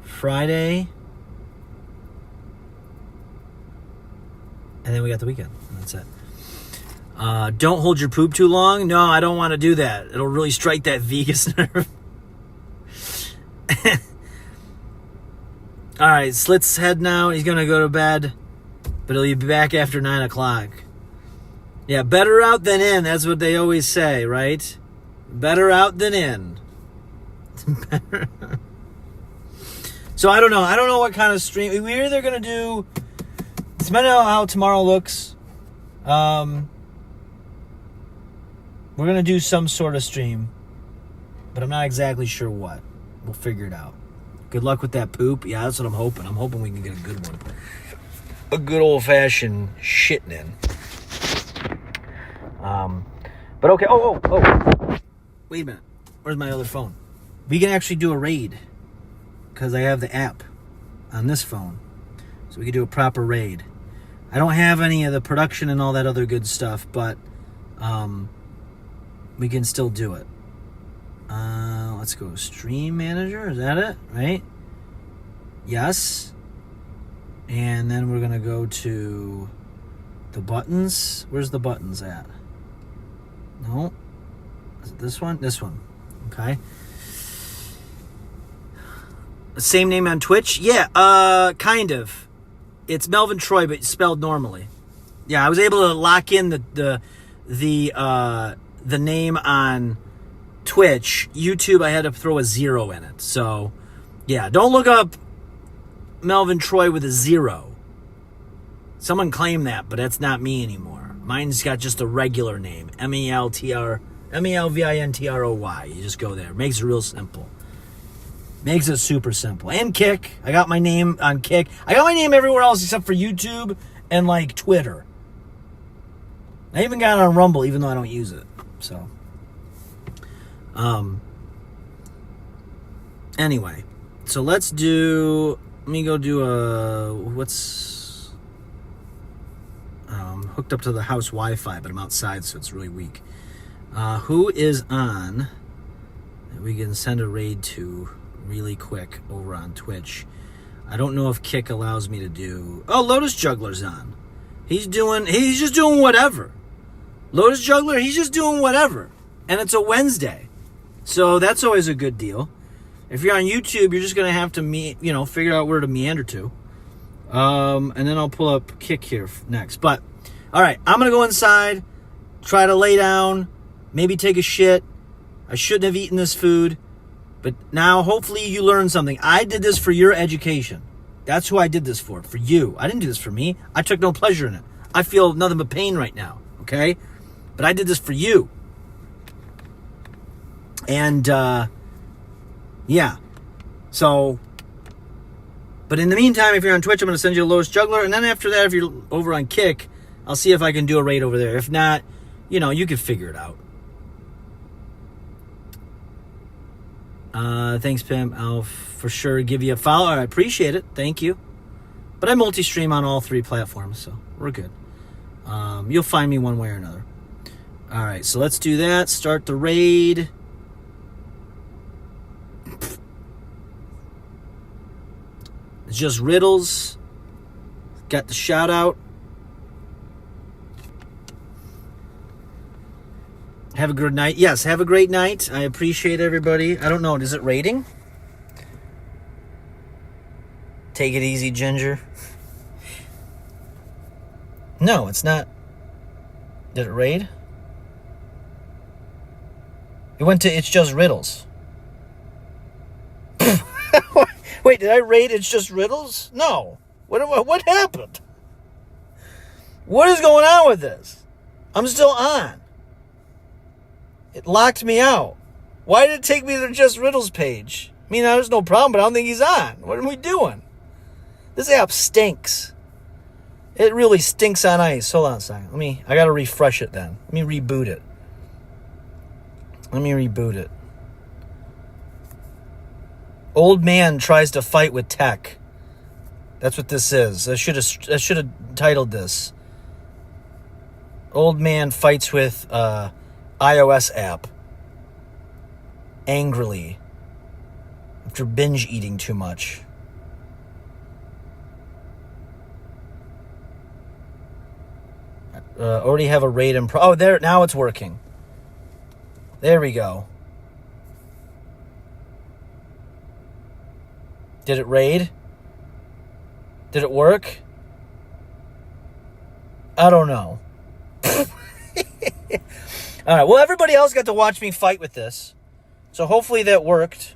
Friday. And then we got the weekend. And that's it. Don't hold your poop too long. No, I don't want to do that. It'll really strike that vagus nerve. All right, Slit's head now. He's going to go to bed. But he'll be back after 9 o'clock. Yeah, better out than in. That's what they always say, right? Better out than in. So I don't know. I don't know what kind of stream. We're either going to do... Depending on how tomorrow looks, we're going to do some sort of stream. But I'm not exactly sure what. We'll figure it out. Good luck with that poop. Yeah, that's what I'm hoping. I'm hoping we can get a good one. A good old-fashioned shitting in. But okay. Oh. Wait a minute. Where's my other phone? We can actually do a raid. Because I have the app on this phone. So we can do a proper raid. I don't have any of the production and all that other good stuff, but we can still do it. Let's go stream manager. Is that it? Right? Yes. And then we're going to go to the buttons. Where's the buttons at? No. Is it this one? This one. Okay. Same name on Twitch? Yeah, kind of. It's Melvin Troy, but spelled normally. Yeah, I was able to lock in the name on Twitch. YouTube, I had to throw a 0 in it. So, yeah, don't look up Melvin Troy with a 0. Someone claimed that, but that's not me anymore. Mine's got just a regular name. Melvintroy. You just go there. Makes it real simple. Makes it super simple. And Kick. I got my name on Kick. I got my name everywhere else except for YouTube and like Twitter. I even got it on Rumble, even though I don't use it. So, anyway, so let me go do hooked up to the house Wi-Fi, but I'm outside, so it's really weak. Who is on that we can send a raid to really quick over on Twitch? I don't know if Kick allows me to do... Oh, Lotus Juggler's on. He's just doing whatever. Lotus Juggler, he's just doing whatever. And it's a Wednesday. So that's always a good deal. If you're on YouTube, you're just going to have to figure out where to meander to. And then I'll pull up Kick here next. But, all right, I'm going to go inside, try to lay down, maybe take a shit. I shouldn't have eaten this food. But now, hopefully, you learned something. I did this for your education. That's who I did this for you. I didn't do this for me. I took no pleasure in it. I feel nothing but pain right now, okay? But I did this for you. And, yeah. So, but in the meantime, if you're on Twitch, I'm going to send you a Lotus Juggler. And then after that, if you're over on Kick, I'll see if I can do a raid over there. If not, you can figure it out. Thanks, Pim. I'll for sure give you a follow. I appreciate it. Thank you. But I multi-stream on all 3 platforms, so we're good. You'll find me one way or another. All right, so let's do that. Start the raid. It's just riddles. Got the shout out. Have a good night. Yes, have a great night. I appreciate everybody. I don't know. Is it raiding? Take it easy, Ginger. No, it's not. Did it raid? It went to It's Just Riddles. Wait, did I raid It's Just Riddles? No. What happened? What is going on with this? I'm still on. It locked me out. Why did it take me to the Just Riddles page? I mean, there's no problem, but I don't think he's on. What are we doing? This app stinks. It really stinks on ice. Hold on a second. I gotta refresh it then. Let me reboot it. Old man tries to fight with tech. That's what this is. I should have titled this. Old man fights with iOS app angrily after binge eating too much. Already have a raid in oh, there, now it's working. There we go. Did it raid? Did it work? I don't know. All right, well, everybody else got to watch me fight with this. So hopefully that worked.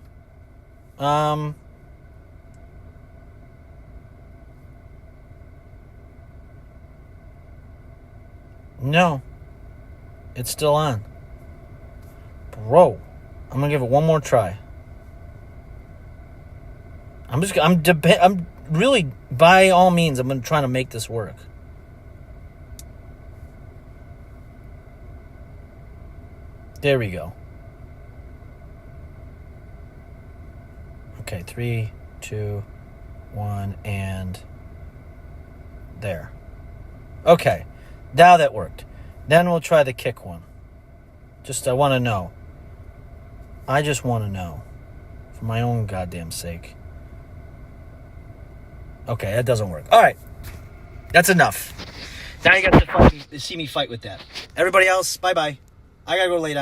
No. It's still on. Bro, I'm going to give it one more try. I'm really, by all means, I'm going to try to make this work. There we go. Okay, 3, 2, 1, and there. Okay, now that worked. Then we'll try the Kick one. I want to know. I just want to know. For my own goddamn sake. Okay, that doesn't work. All right. That's enough. Now you got to see me fight with that. Everybody else, bye-bye. I got to go lay down.